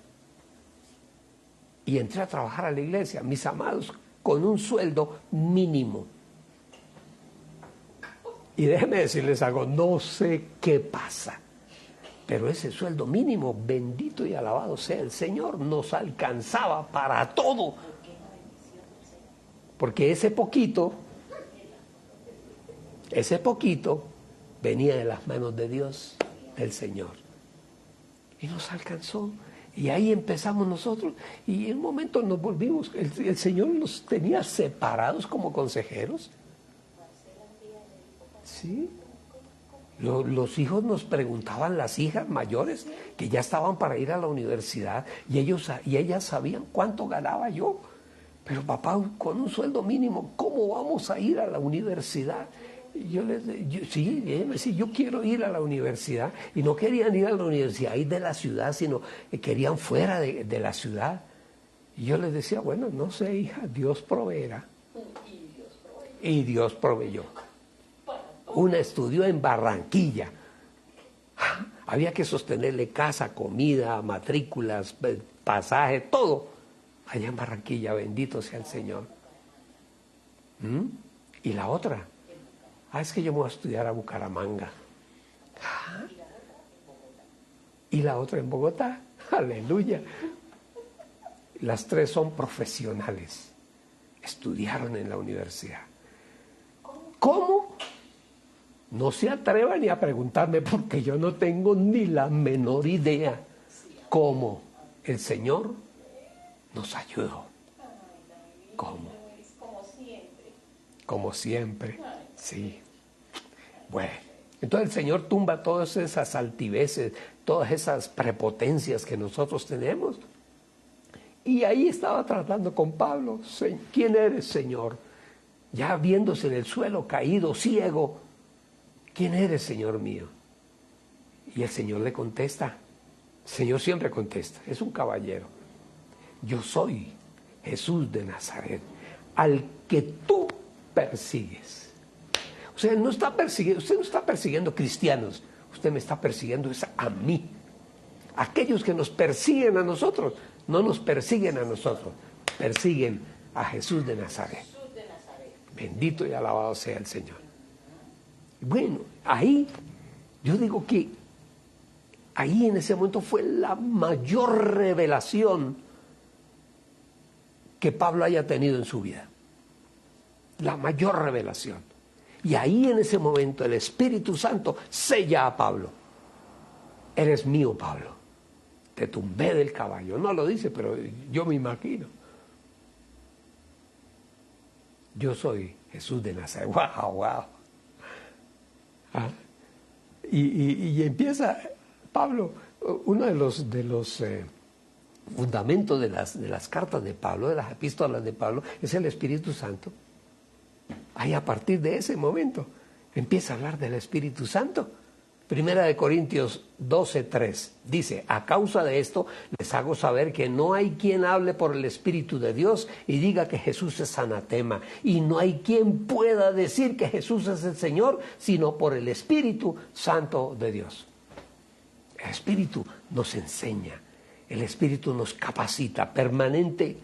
Y entré a trabajar a la iglesia, mis amados, con un sueldo mínimo. Y déjenme decirles algo, no sé qué pasa, pero ese sueldo mínimo, bendito y alabado sea el Señor, nos alcanzaba para todo. Porque ese poquito venía de las manos de Dios, del Señor. Y nos alcanzó. Y ahí empezamos nosotros. Y en un momento nos volvimos, el Señor nos tenía separados como consejeros. Sí. Los hijos nos preguntaban, las hijas mayores, que ya estaban para ir a la universidad, y ellas sabían cuánto ganaba yo. Pero papá, con un sueldo mínimo, ¿cómo vamos a ir a la universidad? Y ella me decía, yo quiero ir a la universidad. Y no querían ir a la universidad ahí de la ciudad, sino que querían fuera de la ciudad. Y yo les decía, bueno, no sé, hija, Dios proveerá. Y Dios proveyó. Una estudió en Barranquilla. Había que sostenerle casa, comida, matrículas, pasaje, todo. Allá en Barranquilla, bendito sea el Señor. Y la otra, es que yo me voy a estudiar a Bucaramanga. Y la otra en Bogotá, aleluya. Las 3 son profesionales, estudiaron en la universidad. ¿Cómo? No se atrevan ni a preguntarme porque yo no tengo ni la menor idea cómo el Señor nos ayudó. ¿Cómo? Como siempre, sí. Bueno, entonces el Señor tumba todas esas altiveces, todas esas prepotencias que nosotros tenemos. Y ahí estaba tratando con Pablo. ¿Quién eres, Señor? Ya viéndose en el suelo, caído, ciego. ¿Quién eres, Señor mío? Y el Señor le contesta. El Señor siempre contesta, es un caballero. Yo soy Jesús de Nazaret, al que tú persigues. O sea, usted no está persiguiendo cristianos, usted me está persiguiendo es a mí. Aquellos que nos persiguen a nosotros, no nos persiguen a nosotros, persiguen a Jesús de Nazaret. Bendito y alabado sea el Señor. Bueno, ahí, yo digo que ahí en ese momento fue la mayor revelación que Pablo haya tenido en su vida. La mayor revelación. Y ahí en ese momento el Espíritu Santo sella a Pablo. Eres mío, Pablo. Te tumbé del caballo. No lo dice, pero yo me imagino. Yo soy Jesús de Nazaret. ¡Wow, wow! Y empieza Pablo, uno de los fundamentos de las cartas de Pablo, de las epístolas de Pablo, es el Espíritu Santo. Ahí a partir de ese momento empieza a hablar del Espíritu Santo. Primera de Corintios 12:3 dice: a causa de esto les hago saber que no hay quien hable por el Espíritu de Dios y diga que Jesús es anatema, y no hay quien pueda decir que Jesús es el Señor, sino por el Espíritu Santo de Dios. El Espíritu nos enseña, el Espíritu nos capacita permanente.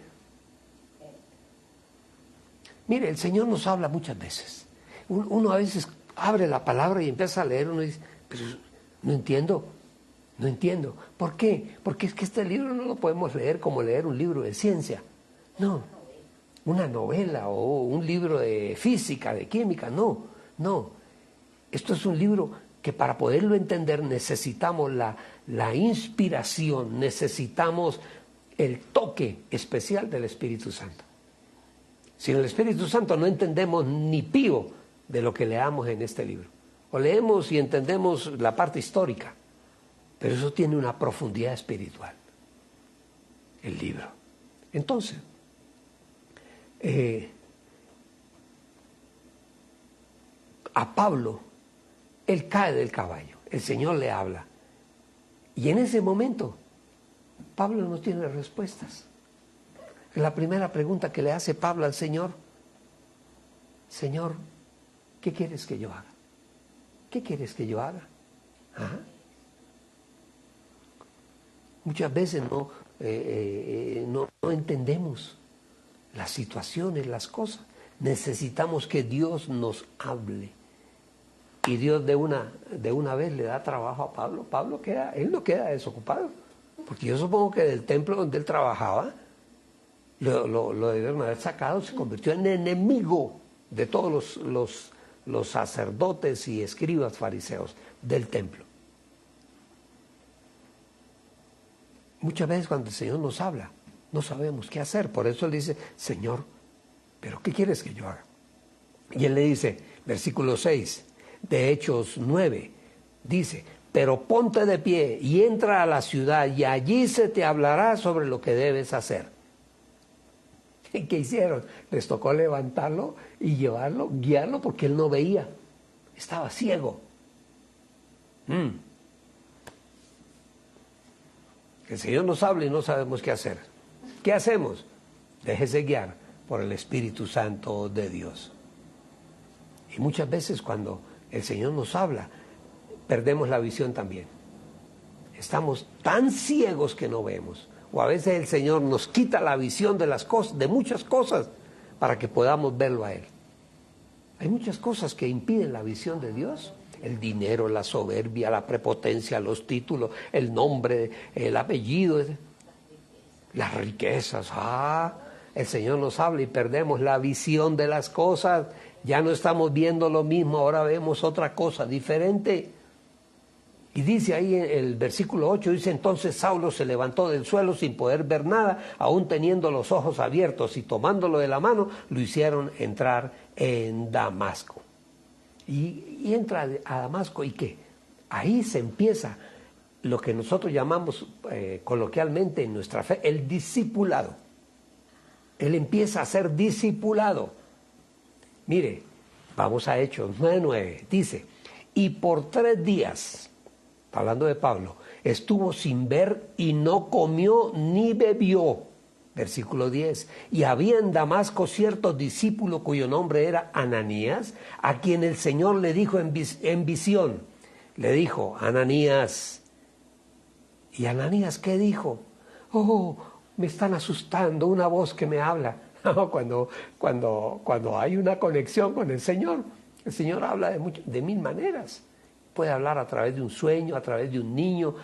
Mire, el Señor nos habla muchas veces. Uno a veces abre la palabra y empieza a leer, uno dice: pero no entiendo. ¿Por qué? Porque es que este libro no lo podemos leer como leer un libro de ciencia. No, una novela o un libro de física, de química, no. Esto es un libro que para poderlo entender necesitamos la inspiración, necesitamos el toque especial del Espíritu Santo. Sin el Espíritu Santo no entendemos ni pío de lo que leamos en este libro. O leemos y entendemos la parte histórica, pero eso tiene una profundidad espiritual, el libro. Entonces, a Pablo, él cae del caballo, el Señor le habla, y en ese momento, Pablo no tiene respuestas. La primera pregunta que le hace Pablo al Señor: Señor, ¿qué quieres que yo haga? ¿Qué quieres que yo haga? ¿Ah? Muchas veces no entendemos las situaciones, las cosas. Necesitamos que Dios nos hable. Y Dios de una vez le da trabajo a Pablo. Él no queda desocupado. Porque yo supongo que del templo donde él trabajaba, lo debieron haber sacado, se convirtió en enemigo de todos los sacerdotes y escribas fariseos del templo. Muchas veces cuando el Señor nos habla, no sabemos qué hacer. Por eso Él dice: Señor, ¿pero qué quieres que yo haga? Y Él le dice, versículo 6 de Hechos 9, dice: pero ponte de pie y entra a la ciudad y allí se te hablará sobre lo que debes hacer. ¿Y qué hicieron? Les tocó levantarlo y llevarlo, guiarlo, porque él no veía. Estaba ciego. Que el Señor nos hable y no sabemos qué hacer. ¿Qué hacemos? Déjese guiar por el Espíritu Santo de Dios. Y muchas veces cuando el Señor nos habla, perdemos la visión también. Estamos tan ciegos que no vemos. O a veces el Señor nos quita la visión de las cosas, de muchas cosas, para que podamos verlo a Él. Hay muchas cosas que impiden la visión de Dios: el dinero, la soberbia, la prepotencia, los títulos, el nombre, el apellido, las riquezas. El Señor nos habla y perdemos la visión de las cosas. Ya no estamos viendo lo mismo, ahora vemos otra cosa diferente. Y dice ahí en el versículo 8, dice: entonces Saulo se levantó del suelo sin poder ver nada, aún teniendo los ojos abiertos, y tomándolo de la mano, lo hicieron entrar en Damasco. Y entra a Damasco, ¿y qué? Ahí se empieza lo que nosotros llamamos coloquialmente en nuestra fe, el discipulado. Él empieza a ser discipulado. Mire, vamos a Hechos 9:9, dice: y por 3 días... hablando de Pablo, estuvo sin ver y no comió ni bebió. Versículo 10. Y había en Damasco cierto discípulo cuyo nombre era Ananías, a quien el Señor le dijo en visión. Le dijo: Ananías. ¿Y Ananías qué dijo? Oh, me están asustando, una voz que me habla. Cuando hay una conexión con el Señor habla de 1000 maneras. Puede hablar a través de un sueño, a través de un niño,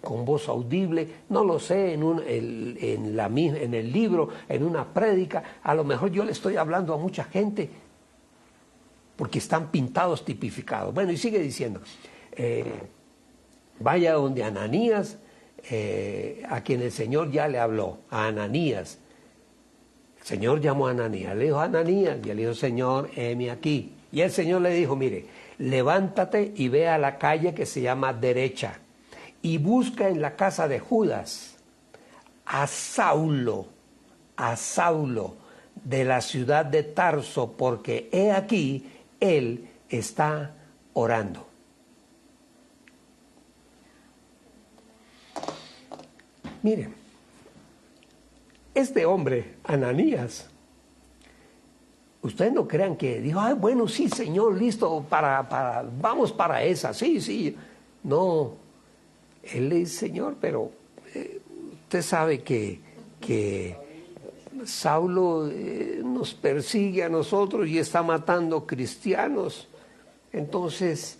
con voz audible, no lo sé, en el libro, en una prédica. A lo mejor yo le estoy hablando a mucha gente porque están pintados, tipificados. Bueno, y sigue diciendo: vaya donde Ananías, a quien el Señor ya le habló, a Ananías. El Señor llamó a Ananías, le dijo: Ananías, y él dijo: Señor, heme aquí. Y el Señor le dijo: mire, levántate y ve a la calle que se llama Derecha, y busca en la casa de Judas a Saulo de la ciudad de Tarso, porque he aquí, él está orando. Miren, este hombre, Ananías, ustedes no crean que dijo, ay, bueno, sí, Señor, listo, vamos para esa, sí. No, él le dice, Señor, pero usted sabe que Saulo nos persigue a nosotros y está matando cristianos. Entonces,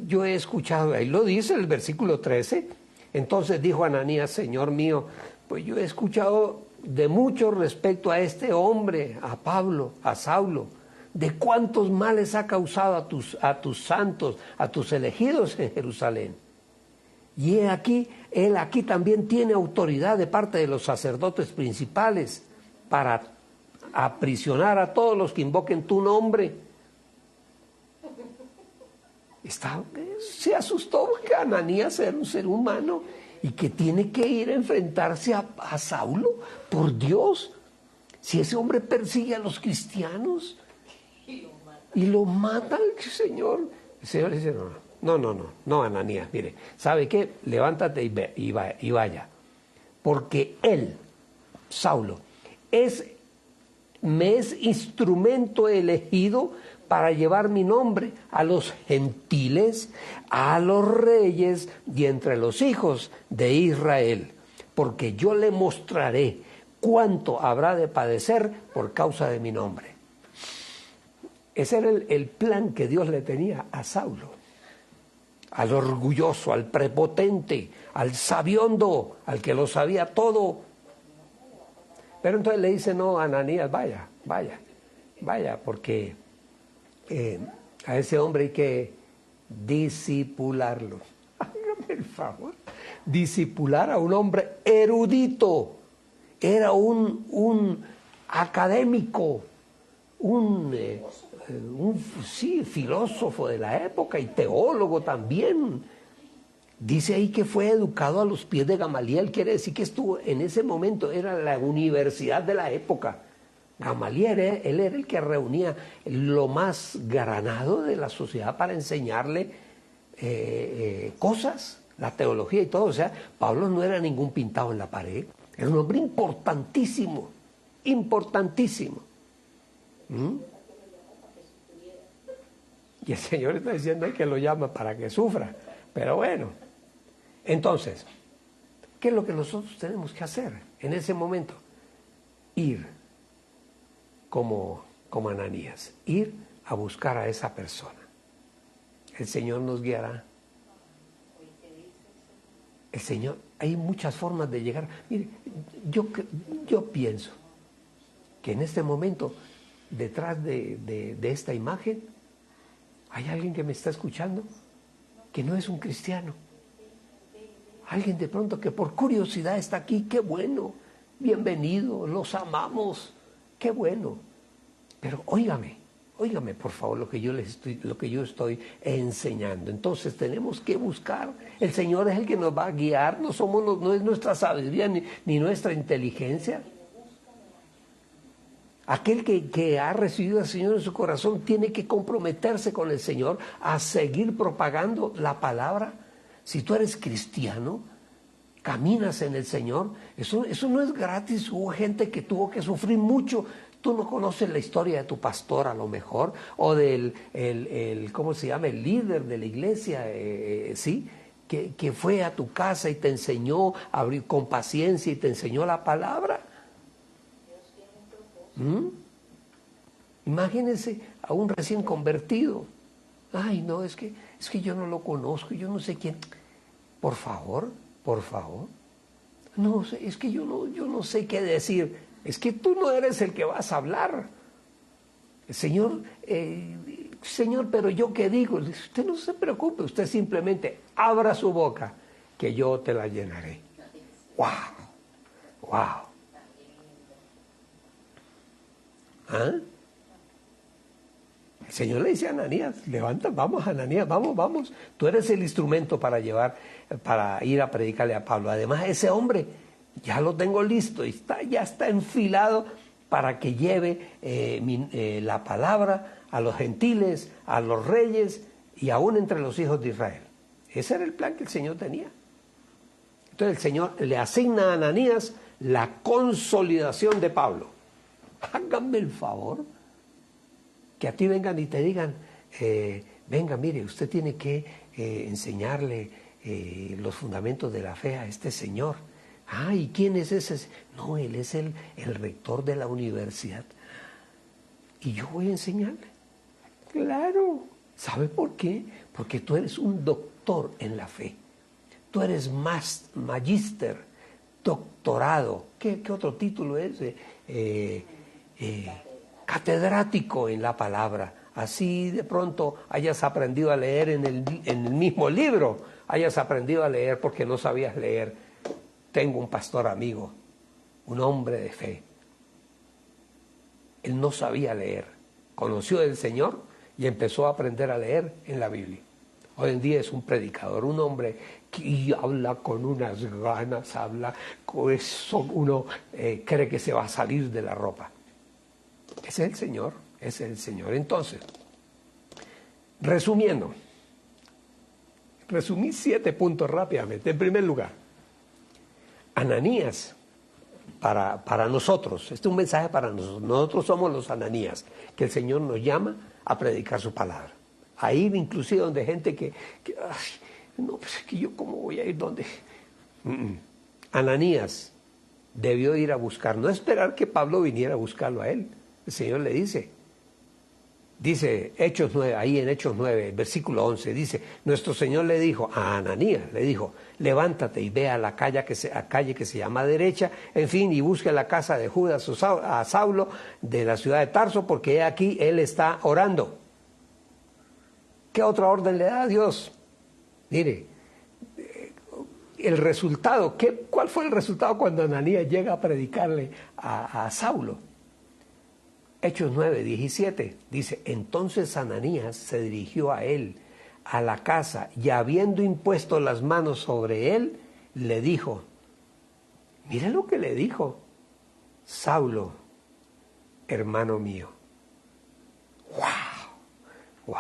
yo he escuchado, ahí lo dice el versículo 13, entonces dijo Ananías, Señor mío, pues yo he escuchado de mucho respecto a este hombre, a Pablo, a Saulo, de cuántos males ha causado a tus santos, a tus elegidos en Jerusalén. Y él aquí también tiene autoridad de parte de los sacerdotes principales para aprisionar a todos los que invoquen tu nombre. Se asustó que Ananías era un ser humano y que tiene que ir a enfrentarse a Saulo. Por Dios, si ese hombre persigue a los cristianos y lo mata, el Señor dice, no, Ananías, mire, ¿sabe qué? Levántate y vaya, porque él, Saulo, me es instrumento elegido para llevar mi nombre a los gentiles, a los reyes y entre los hijos de Israel, porque yo le mostraré cuánto habrá de padecer por causa de mi nombre. Ese era el plan que Dios le tenía a Saulo, al orgulloso, al prepotente, al sabiondo, al que lo sabía todo. Pero entonces le dice, no, Ananías, vaya, porque a ese hombre hay que disipularlo. Hágame el favor, disipular a un hombre erudito, era un académico, sí, filósofo de la época y teólogo también. Dice ahí que fue educado a los pies de Gamaliel, quiere decir que estuvo en ese momento, era la universidad de la época. Gamaliel, él era el que reunía lo más granado de la sociedad para enseñarle cosas, la teología y todo. O sea, Pablo no era ningún pintado en la pared, era un hombre importantísimo. Y el Señor está diciendo que lo llama para que sufra. Pero bueno, entonces, ¿qué es lo que nosotros tenemos que hacer en ese momento? Ir como Ananías, ir a buscar a esa persona. El Señor nos guiará. El Señor, hay muchas formas de llegar. Mire, yo pienso que en este momento, detrás de esta imagen, hay alguien que me está escuchando que no es un cristiano. Alguien de pronto que por curiosidad está aquí, qué bueno, bienvenido, los amamos, qué bueno. Pero óigame por favor lo que yo estoy enseñando. Entonces tenemos que buscar. El Señor es el que nos va a guiar, no es nuestra sabiduría ni nuestra inteligencia. Aquel que ha recibido al Señor en su corazón tiene que comprometerse con el Señor a seguir propagando la palabra. Si tú eres cristiano, caminas en el Señor, eso no es gratis. Hubo gente que tuvo que sufrir mucho. Tú no conoces la historia de tu pastor a lo mejor, o del ¿cómo se llama? El líder de la iglesia, ¿sí? Que fue a tu casa y te enseñó a abrir con paciencia y te enseñó la palabra. Imagínense a un recién convertido. Ay, no, es que yo no lo conozco, yo no sé quién. Por favor. No, es que yo no sé qué decir. Es que tú no eres el que vas a hablar. Señor, pero yo qué digo. Usted no se preocupe, usted simplemente abra su boca, que yo te la llenaré. ¡Wow! ¿Ah? El El Señor le dice a Ananías, levanta, vamos Ananías, vamos. Tú eres el instrumento para ir a predicarle a Pablo. Además, ese hombre ya lo tengo listo, y ya está enfilado para que lleve la palabra a los gentiles, a los reyes y aún entre los hijos de Israel. Ese era el plan que el Señor tenía. Entonces el Señor le asigna a Ananías la consolidación de Pablo. Háganme el favor, que a ti vengan y te digan, venga, mire, usted tiene que enseñarle los fundamentos de la fe a este señor. Ah, ¿y quién es ese? No, él es el rector de la universidad. Y yo voy a enseñarle. Claro. ¿Sabe por qué? Porque tú eres un doctor en la fe. Tú eres magíster, doctorado. ¿Qué otro título es? Catedrático en la palabra. Así de pronto hayas aprendido a leer en el mismo libro, hayas aprendido a leer porque no sabías leer. Tengo un pastor amigo, un hombre de fe. Él no sabía leer, conoció del Señor y empezó a aprender a leer en la Biblia. Hoy en día es un predicador, un hombre que habla con unas ganas, habla con eso, uno cree que se va a salir de la ropa. Ese es el Señor, ese es el Señor. Entonces, resumí 7 puntos rápidamente. En primer lugar, Ananías, para nosotros, este es un mensaje para nosotros somos los Ananías, que el Señor nos llama a predicar su palabra. Ahí inclusive donde hay gente que no, pues es que yo cómo voy a ir donde... Ananías debió ir a buscar, no esperar que Pablo viniera a buscarlo a él. El Señor le dice Hechos 9, ahí en Hechos 9, versículo 11, dice, nuestro Señor le dijo a Ananías, le dijo, levántate y ve a la calle que se llama Derecha, en fin, y busque la casa de Judas a Saulo de la ciudad de Tarso, porque aquí él está orando. ¿Qué otra orden le da a Dios? Mire, el resultado, ¿cuál fue el resultado cuando Ananías llega a predicarle a Saulo? Hechos 9, 17, dice, entonces Ananías se dirigió a él, a la casa, y habiendo impuesto las manos sobre él, le dijo, mira lo que le dijo, Saulo, hermano mío. ¡Wow!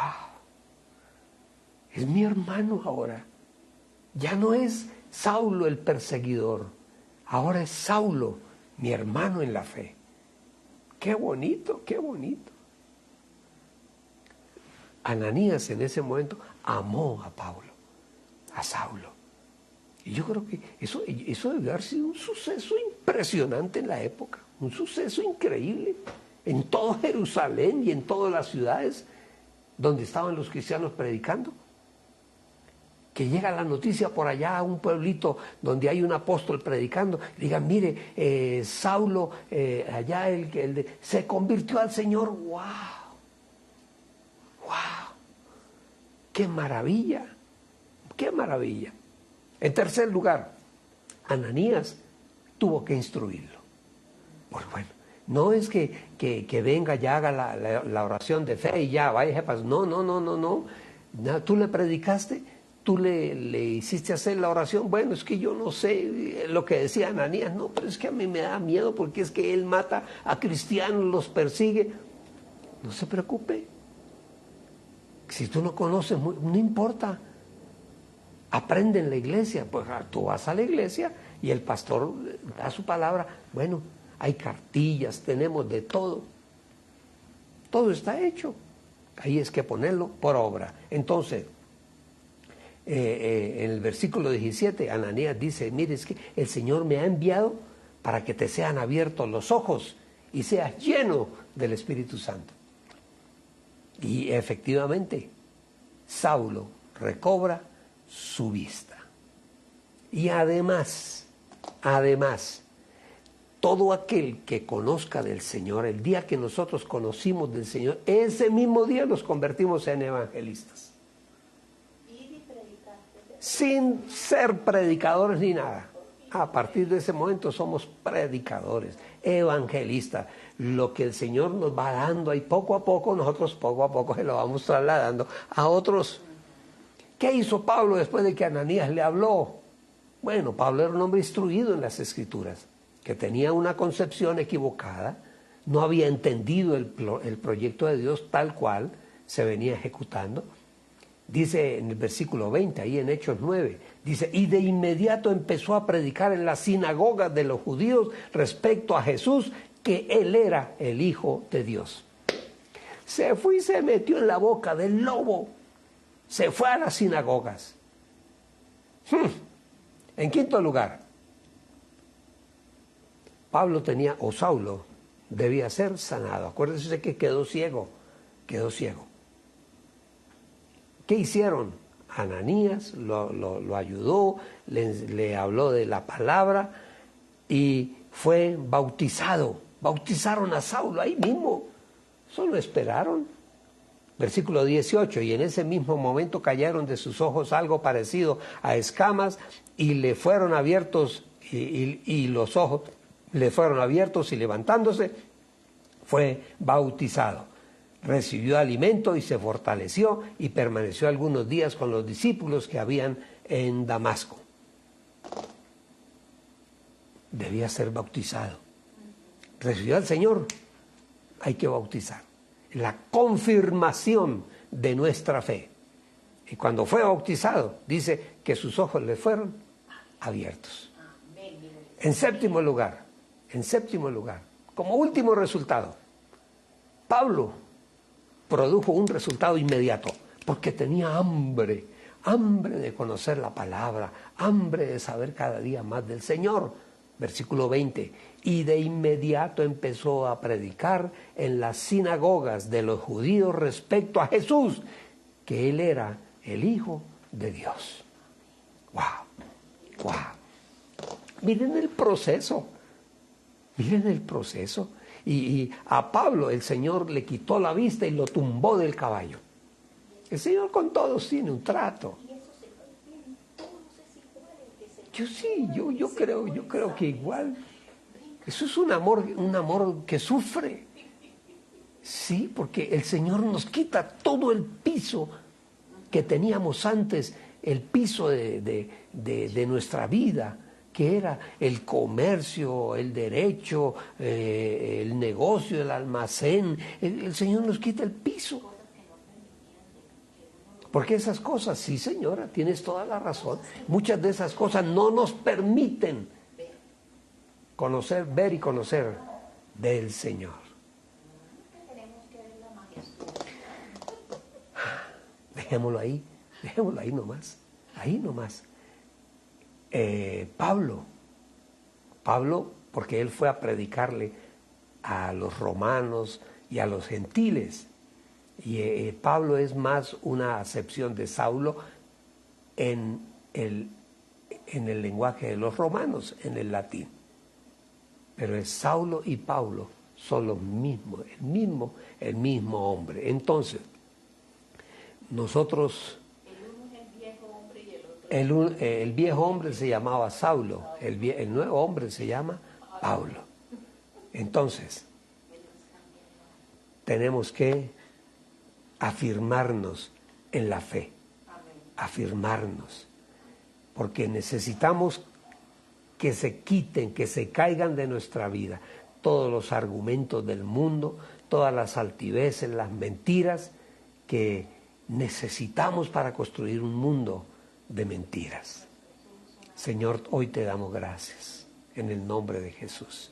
Es mi hermano ahora. Ya no es Saulo el perseguidor, ahora es Saulo, mi hermano en la fe. ¡Qué bonito, qué bonito! Ananías en ese momento amó a Saulo. Y yo creo que eso debe haber sido un suceso impresionante en la época, un suceso increíble en todo Jerusalén y en todas las ciudades donde estaban los cristianos predicando. Que llega la noticia por allá a un pueblito donde hay un apóstol predicando, digan, mire, Saulo, allá se convirtió al Señor. ¡Wow! ¡Qué maravilla! ¡Qué maravilla! En tercer lugar, Ananías tuvo que instruirlo. Pues bueno, no es que venga y haga la oración de fe y ya, vaya, no. Tú le predicaste, tú le hiciste hacer la oración. Bueno, es que yo no sé lo que decía Ananías. No, pero es que a mí me da miedo porque es que él mata a cristianos, los persigue. No se preocupe. Si tú no conoces, no importa. Aprende en la iglesia. Pues tú vas a la iglesia y el pastor da su palabra. Bueno, hay cartillas, tenemos de todo. Todo está hecho. Ahí es que ponerlo por obra. Entonces, en el versículo 17, Ananías dice, mire, es que el Señor me ha enviado para que te sean abiertos los ojos y seas lleno del Espíritu Santo. Y efectivamente, Saulo recobra su vista. Y además, todo aquel que conozca del Señor, el día que nosotros conocimos del Señor, ese mismo día nos convertimos en evangelistas. Sin ser predicadores ni nada. A partir de ese momento somos predicadores, evangelistas. lo que el Señor nos va dando ahí poco a poco, nosotros poco a poco se lo vamos trasladando a otros. ¿Qué hizo Pablo después de que Ananías le habló? Bueno, Pablo era un hombre instruido en las Escrituras, que tenía una concepción equivocada, no había entendido el proyecto de Dios tal cual se venía ejecutando. Dice en el versículo 20, ahí en Hechos 9, dice, y de inmediato empezó a predicar en las sinagogas de los judíos respecto a Jesús, que Él era el Hijo de Dios. Se fue y se metió en la boca del lobo, se fue a las sinagogas. En quinto lugar, Saulo debía ser sanado. Acuérdense que quedó ciego. ¿Qué hicieron? Ananías lo ayudó, le habló de la palabra y fue bautizado. Bautizaron a Saulo ahí mismo. Solo esperaron. Versículo 18, y en ese mismo momento cayeron de sus ojos algo parecido a escamas y le fueron abiertos y los ojos le fueron abiertos y levantándose fue bautizado. Recibió alimento y se fortaleció y permaneció algunos días con los discípulos que habían en Damasco. Debía ser bautizado. Recibió al Señor, hay que bautizar. La confirmación de nuestra fe. Y cuando fue bautizado, dice que sus ojos le fueron abiertos. En séptimo lugar, como último resultado, Pablo produjo un resultado inmediato, porque tenía hambre de conocer la palabra, hambre de saber cada día más del Señor. Versículo 20, y de inmediato empezó a predicar en las sinagogas de los judíos respecto a Jesús, que Él era el Hijo de Dios. ¡Wow! Miren el proceso. Y a Pablo el Señor le quitó la vista y lo tumbó del caballo. El Señor con todos tiene un trato. Yo creo que igual. Eso es un amor que sufre. Sí, porque el Señor nos quita todo el piso que teníamos antes, el piso de nuestra vida, que era el comercio, el derecho, el negocio, el almacén. El Señor nos quita el piso. Porque esas cosas, sí señora, tienes toda la razón, muchas de esas cosas no nos permiten ver y conocer del Señor. Dejémoslo ahí nomás. Pablo, porque él fue a predicarle a los romanos y a los gentiles. Y Pablo es más una acepción de Saulo en el lenguaje de los romanos, en el latín. Pero es Saulo y Pablo son los mismos, el mismo hombre. Entonces, nosotros, el viejo hombre se llamaba Saulo, el nuevo hombre se llama Pablo. Entonces, tenemos que afirmarnos en la fe, afirmarnos, porque necesitamos que se quiten, que se caigan de nuestra vida todos los argumentos del mundo, todas las altiveces, las mentiras que necesitamos para construir un mundo de mentiras. Señor, hoy te damos gracias en el nombre de Jesús.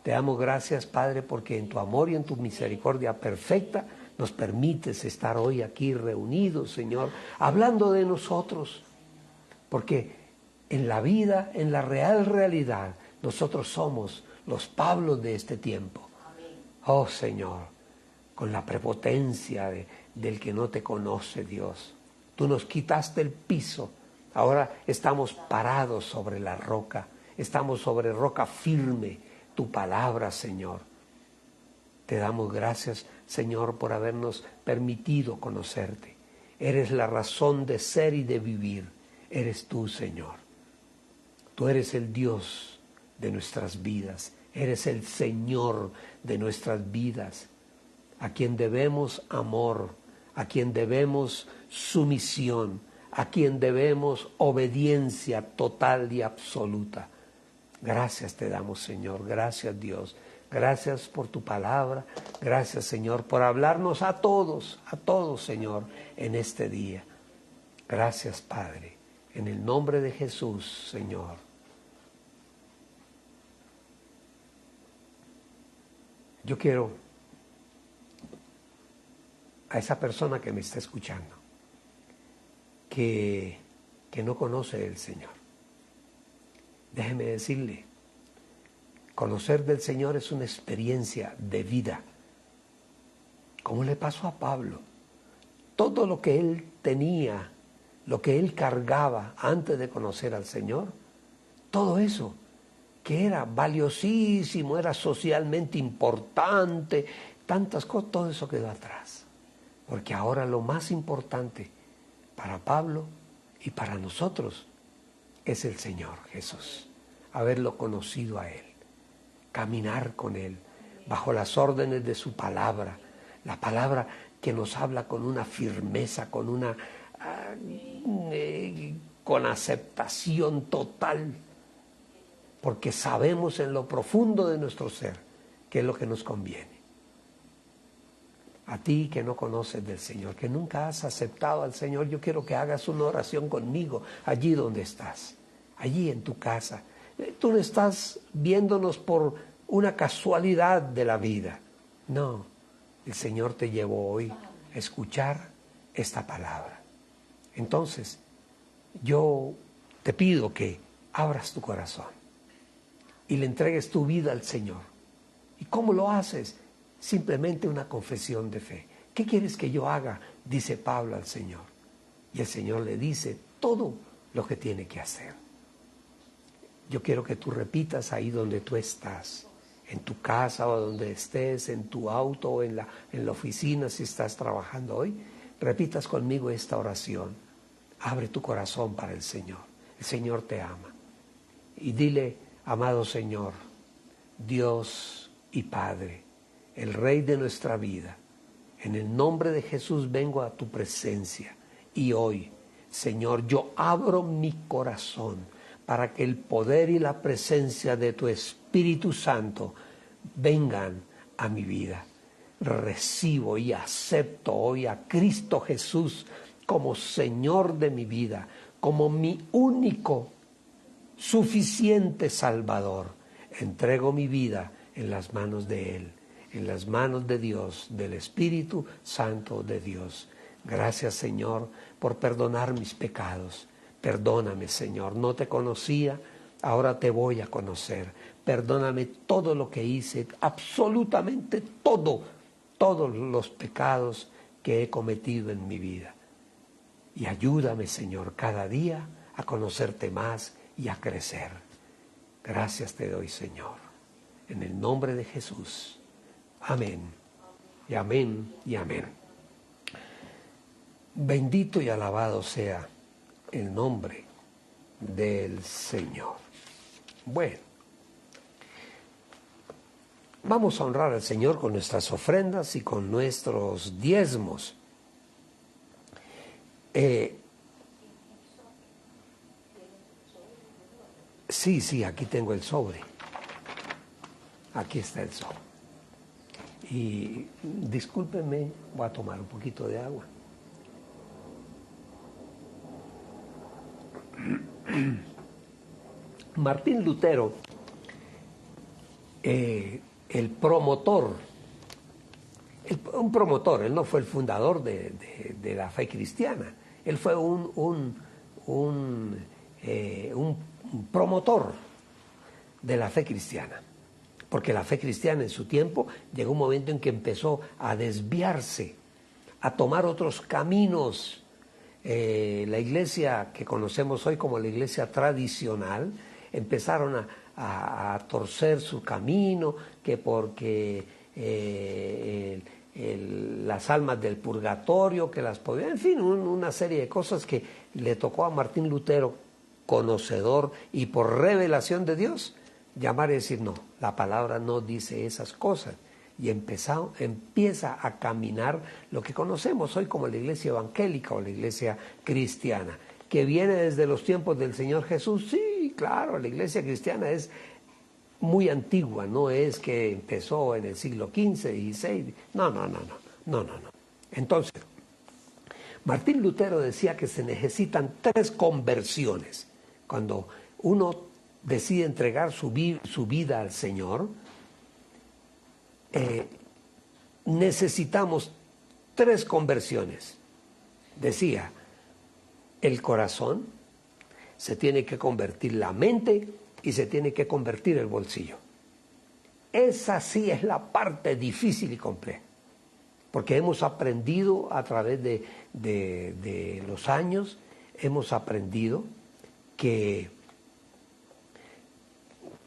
Te damos gracias, Padre, porque en tu amor y en tu misericordia perfecta nos permites estar hoy aquí reunidos, Señor, hablando de nosotros, porque en la vida, en la real realidad, nosotros somos los Pablos de este tiempo. Oh, Señor, con la prepotencia del que no te conoce, Dios. Tú nos quitaste el piso, ahora estamos parados sobre la roca, estamos sobre roca firme, tu palabra, Señor. Te damos gracias, Señor, por habernos permitido conocerte. Eres la razón de ser y de vivir. Eres tú, Señor. Tú eres el Dios de nuestras vidas, Eres el Señor de nuestras vidas, a quien debemos amor, a quien debemos sumisión, a quien debemos obediencia total y absoluta. Gracias te damos, Señor. Gracias, Dios. Gracias por tu palabra. Gracias, Señor, por hablarnos a todos, Señor, en este día. Gracias, Padre. En el nombre de Jesús, Señor. Yo quiero a esa persona que me está escuchando, que no conoce al Señor. Déjeme decirle, conocer del Señor es una experiencia de vida. Como le pasó a Pablo, todo lo que él tenía, lo que él cargaba antes de conocer al Señor, todo eso que era valiosísimo, era socialmente importante, tantas cosas, todo eso quedó atrás. Porque ahora lo más importante para Pablo y para nosotros es el Señor Jesús. Haberlo conocido a Él, caminar con Él, bajo las órdenes de su palabra, la palabra que nos habla con una firmeza, con aceptación total, porque sabemos en lo profundo de nuestro ser qué es lo que nos conviene. A ti que no conoces del Señor, que nunca has aceptado al Señor, yo quiero que hagas una oración conmigo, allí donde estás, allí en tu casa. Tú no estás viéndonos por una casualidad de la vida. No, el Señor te llevó hoy a escuchar esta palabra. Entonces, yo te pido que abras tu corazón y le entregues tu vida al Señor. ¿Y cómo lo haces? Simplemente una confesión de fe. ¿Qué quieres que yo haga? Dice Pablo al Señor. Y el Señor le dice todo lo que tiene que hacer. Yo quiero que tú repitas ahí donde tú estás, en tu casa o donde estés, en tu auto o en la oficina si estás trabajando hoy. Repitas conmigo esta oración. Abre tu corazón para el Señor. El Señor te ama. Y dile, amado Señor, Dios y Padre, el Rey de nuestra vida, en el nombre de Jesús vengo a tu presencia y hoy, Señor, yo abro mi corazón para que el poder y la presencia de tu Espíritu Santo vengan a mi vida. Recibo y acepto hoy a Cristo Jesús como Señor de mi vida, como mi único, suficiente Salvador. Entrego mi vida en las manos de Él, en las manos de Dios, del Espíritu Santo de Dios. Gracias, Señor, por perdonar mis pecados. Perdóname, Señor, no te conocía, ahora te voy a conocer. Perdóname todo lo que hice, absolutamente todos los pecados que he cometido en mi vida. Y ayúdame, Señor, cada día a conocerte más y a crecer. Gracias te doy, Señor, en el nombre de Jesús. Amén, y amén, y amén. Bendito y alabado sea el nombre del Señor. Bueno, vamos a honrar al Señor con nuestras ofrendas y con nuestros diezmos. Sí, aquí tengo el sobre. Aquí está el sobre. Y discúlpenme, voy a tomar un poquito de agua. Martín Lutero, el promotor, un promotor, él no fue el fundador de la fe cristiana, él fue un promotor de la fe cristiana, porque la fe cristiana en su tiempo llegó un momento en que empezó a desviarse, a tomar otros caminos. La iglesia que conocemos hoy como la iglesia tradicional empezaron a torcer su camino, que porque las almas del purgatorio, que las podían, en fin, una serie de cosas que le tocó a Martín Lutero, conocedor y por revelación de Dios, llamar y decir, no, la palabra no dice esas cosas. Y empieza a caminar lo que conocemos hoy como la iglesia evangélica o la iglesia cristiana, que viene desde los tiempos del Señor Jesús. Sí, claro, la iglesia cristiana es muy antigua, no es que empezó en el siglo XV, XVI. No. Entonces, Martín Lutero decía que se necesitan 3 conversiones. Cuando uno decide entregar su vida al Señor, necesitamos 3 conversiones. Decía, el corazón, se tiene que convertir la mente y se tiene que convertir el bolsillo. Esa sí es la parte difícil y compleja, porque hemos aprendido a través de los años, hemos aprendido que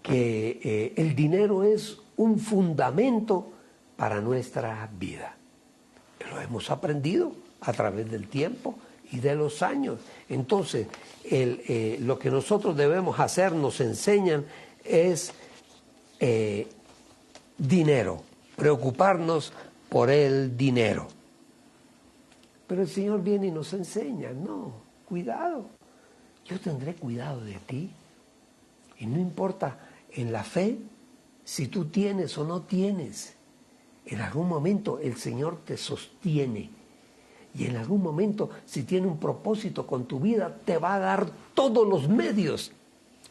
el dinero es un fundamento para nuestra vida. Lo hemos aprendido a través del tiempo y de los años. Entonces, lo que nosotros debemos hacer, nos enseñan, es dinero, preocuparnos por el dinero. Pero el Señor viene y nos enseña, no, cuidado, yo tendré cuidado de ti. Y no importa en la fe si tú tienes o no tienes, en algún momento el Señor te sostiene. Y en algún momento, si tiene un propósito con tu vida, te va a dar todos los medios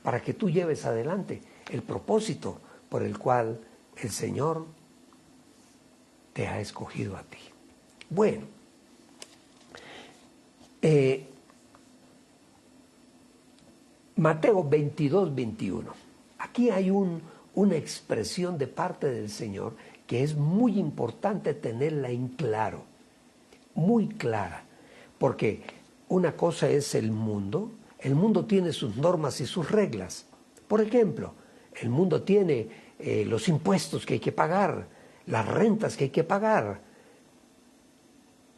para que tú lleves adelante el propósito por el cual el Señor te ha escogido a ti. Bueno, Mateo 22, 21. Aquí hay una expresión de parte del Señor que es muy importante tenerla en claro, muy clara, porque una cosa es el mundo tiene sus normas y sus reglas. Por ejemplo, el mundo tiene los impuestos que hay que pagar, las rentas que hay que pagar.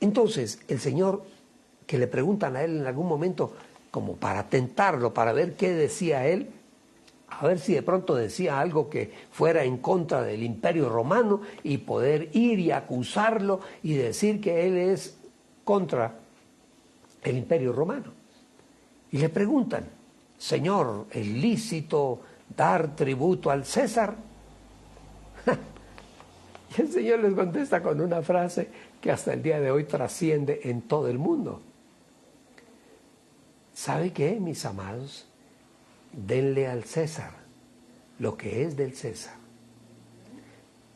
Entonces, el Señor, que le preguntan a él en algún momento, como para tentarlo, para ver qué decía él, a ver si de pronto decía algo que fuera en contra del Imperio Romano y poder ir y acusarlo y decir que él es contra el Imperio Romano. Y le preguntan, Señor, ¿es lícito dar tributo al César? Y el Señor les contesta con una frase que hasta el día de hoy trasciende en todo el mundo. ¿Sabe qué, mis amados? Denle al César lo que es del César,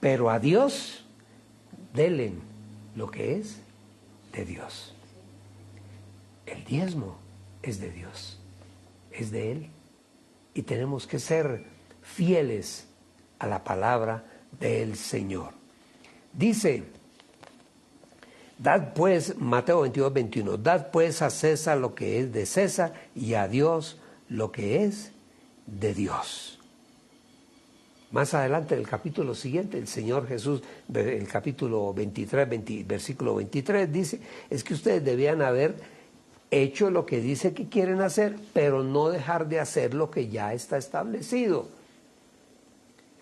pero a Dios denle lo que es de Dios. El diezmo es de Dios, es de Él, y tenemos que ser fieles a la palabra del Señor. Dice, dad pues, Mateo 22, 21, dad pues a César lo que es de César y a Dios lo que es de Dios. Más adelante, en el capítulo siguiente, el Señor Jesús, en el capítulo 23, versículo 23, dice, es que ustedes debían haber hecho lo que dice que quieren hacer, pero no dejar de hacer lo que ya está establecido.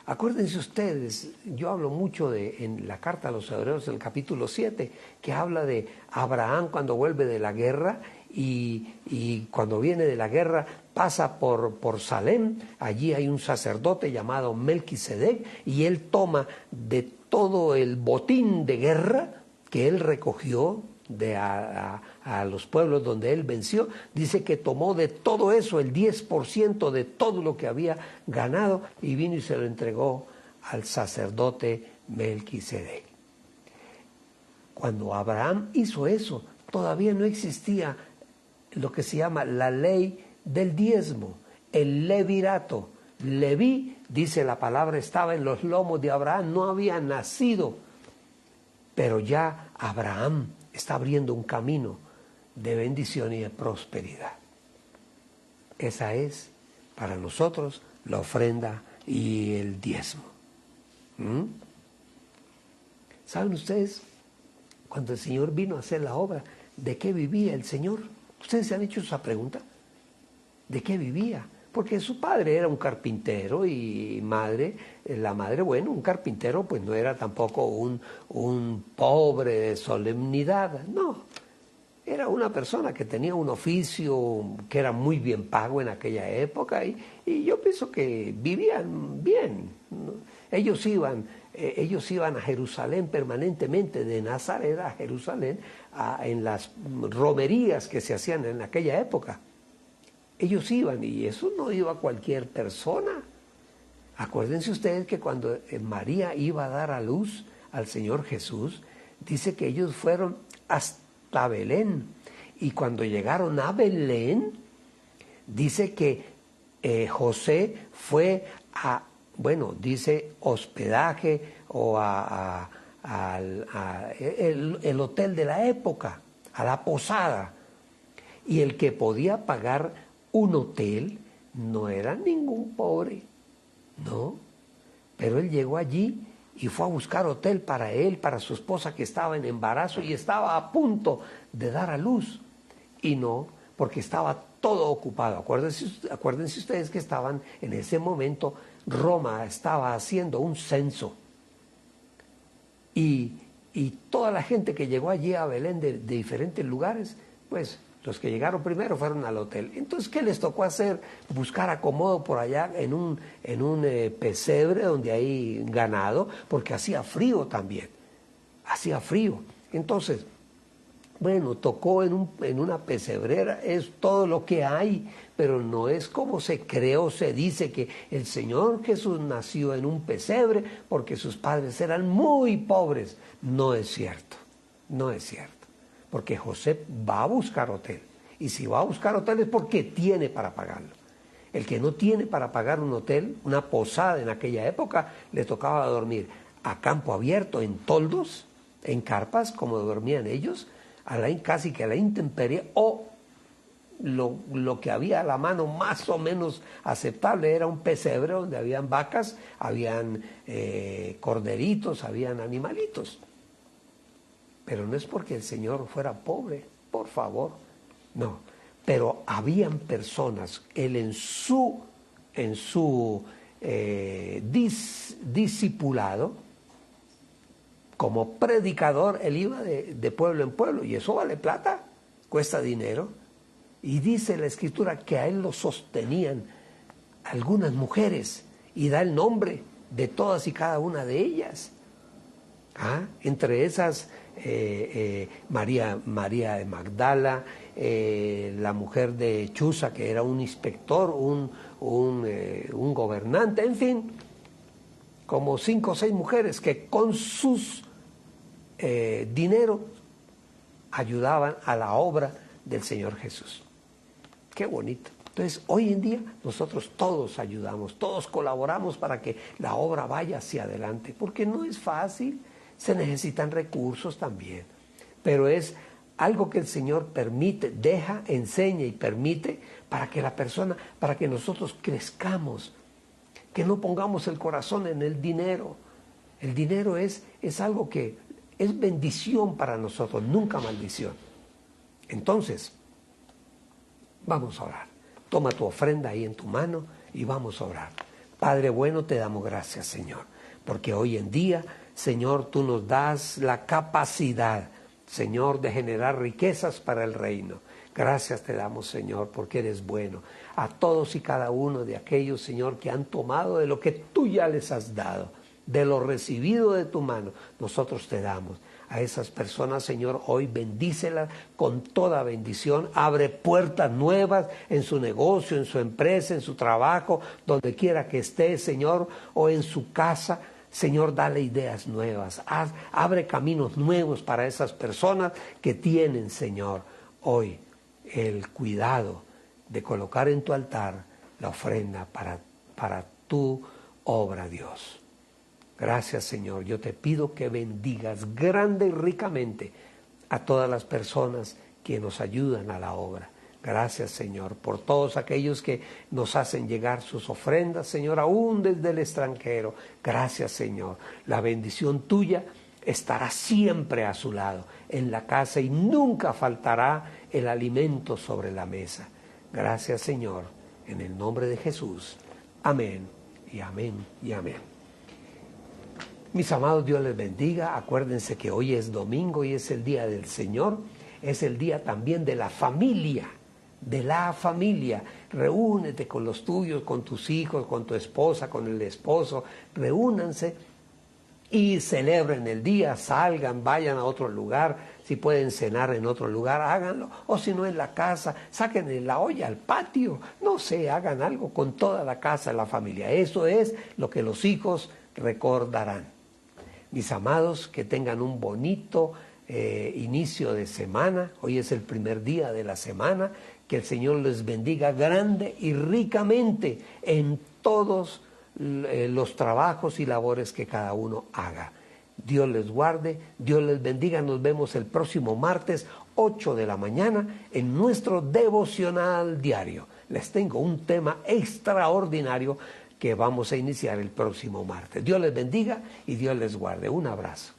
Acuérdense ustedes, yo hablo mucho en la carta a los Hebreos, en el capítulo 7, que habla de Abraham cuando vuelve de la guerra y cuando viene de la guerra pasa por Salem. Allí hay un sacerdote llamado Melquisedec y él toma de todo el botín de guerra que él recogió a los pueblos donde él venció. Dice que tomó de todo eso el 10% de todo lo que había ganado y vino y se lo entregó al sacerdote Melquisedec. Cuando Abraham hizo eso, todavía no existía lo que se llama la ley del diezmo, el levirato. Leví, dice la palabra, estaba en los lomos de Abraham, no había nacido, pero ya Abraham está abriendo un camino de bendición y de prosperidad. Esa es para nosotros la ofrenda y el diezmo. ¿Saben ustedes? Cuando el Señor vino a hacer la obra, ¿de qué vivía el Señor? ¿Ustedes se han hecho esa pregunta? ¿De qué vivía? porque su padre era un carpintero y la madre, bueno, un carpintero pues no era tampoco un pobre de solemnidad, no. Era una persona que tenía un oficio que era muy bien pago en aquella época y yo pienso que vivían bien, ¿no? Ellos iban a Jerusalén permanentemente, de Nazaret a Jerusalén, en las romerías que se hacían en aquella época. Ellos iban y eso no iba cualquier persona. Acuérdense ustedes que cuando María iba a dar a luz al Señor Jesús, dice que ellos fueron hasta Belén. Y cuando llegaron a Belén, dice que José fue dice hospedaje o el hotel de la época, a la posada. Y el que podía pagar un hotel no era ningún pobre, no. Pero él llegó allí y fue a buscar hotel para él, para su esposa que estaba en embarazo y estaba a punto de dar a luz. Y no, porque estaba todo ocupado. Acuérdense ustedes que estaban en ese momento, Roma estaba haciendo un censo. Y toda la gente que llegó allí a Belén de diferentes lugares, pues los que llegaron primero fueron al hotel. Entonces, ¿qué les tocó hacer? Buscar acomodo por allá en un pesebre donde hay ganado, porque hacía frío también. Hacía frío. Entonces, bueno, tocó en una pesebrera, es todo lo que hay, pero no es como se creó, se dice que el Señor Jesús nació en un pesebre porque sus padres eran muy pobres. No es cierto, no es cierto, porque José va a buscar hotel, y si va a buscar hotel es porque tiene para pagarlo. El que no tiene para pagar un hotel, una posada en aquella época, le tocaba dormir a campo abierto, en toldos, en carpas, como dormían ellos, casi que a la intemperie, o lo que había a la mano más o menos aceptable era un pesebre donde habían vacas, habían corderitos, habían animalitos. Pero no es porque el Señor fuera pobre, por favor, no. Pero habían personas, él en su discipulado, como predicador, él iba de pueblo en pueblo, y eso vale plata, cuesta dinero. Y dice la Escritura que a él lo sostenían algunas mujeres, y da el nombre de todas y cada una de ellas. Entre esas, María de Magdala, la mujer de Chuza, que era un inspector, un gobernante, en fin, como 5 o 6 mujeres que con sus dinero ayudaban a la obra del Señor Jesús. Qué bonito. Entonces, hoy en día nosotros todos ayudamos, todos colaboramos para que la obra vaya hacia adelante, porque no es fácil, se necesitan recursos también, pero es algo que el Señor permite, deja, enseña y permite para que la persona, para que nosotros crezcamos, que no pongamos el corazón en el dinero. El dinero es algo que es bendición para nosotros, nunca maldición. Entonces, vamos a orar. Toma tu ofrenda ahí en tu mano y vamos a orar. Padre bueno, te damos gracias, Señor, porque hoy en día, Señor, tú nos das la capacidad, Señor, de generar riquezas para el reino. Gracias te damos, Señor, porque eres bueno. A todos y cada uno de aquellos, Señor, que han tomado de lo que tú ya les has dado, de lo recibido de tu mano, nosotros te damos. A esas personas, Señor, hoy bendícelas con toda bendición. Abre puertas nuevas en su negocio, en su empresa, en su trabajo, donde quiera que esté, Señor, o en su casa. Señor, dale ideas nuevas. Abre caminos nuevos para esas personas que tienen, Señor, hoy el cuidado de colocar en tu altar la ofrenda para tu obra, Dios. Gracias, Señor. Yo te pido que bendigas grande y ricamente a todas las personas que nos ayudan a la obra. Gracias, Señor, por todos aquellos que nos hacen llegar sus ofrendas, Señor, aún desde el extranjero. Gracias, Señor. La bendición tuya estará siempre a su lado en la casa y nunca faltará el alimento sobre la mesa. Gracias, Señor. En el nombre de Jesús. Amén y amén y amén. Mis amados, Dios les bendiga. Acuérdense que hoy es domingo y es el día del Señor. Es el día también de la familia. De la familia. Reúnete con los tuyos, con tus hijos, con tu esposa, con el esposo. Reúnanse y celebren el día, salgan, vayan a otro lugar, si pueden cenar en otro lugar, háganlo, o si no en la casa, saquen la olla al patio, no sé, hagan algo con toda la casa, la familia. Eso es lo que los hijos recordarán. Mis amados, que tengan un bonito inicio de semana. Hoy es el primer día de la semana. Que el Señor les bendiga grande y ricamente en todos los trabajos y labores que cada uno haga. Dios les guarde, Dios les bendiga. Nos vemos el próximo martes, 8 de la mañana, en nuestro devocional diario. Les tengo un tema extraordinario que vamos a iniciar el próximo martes. Dios les bendiga y Dios les guarde. Un abrazo.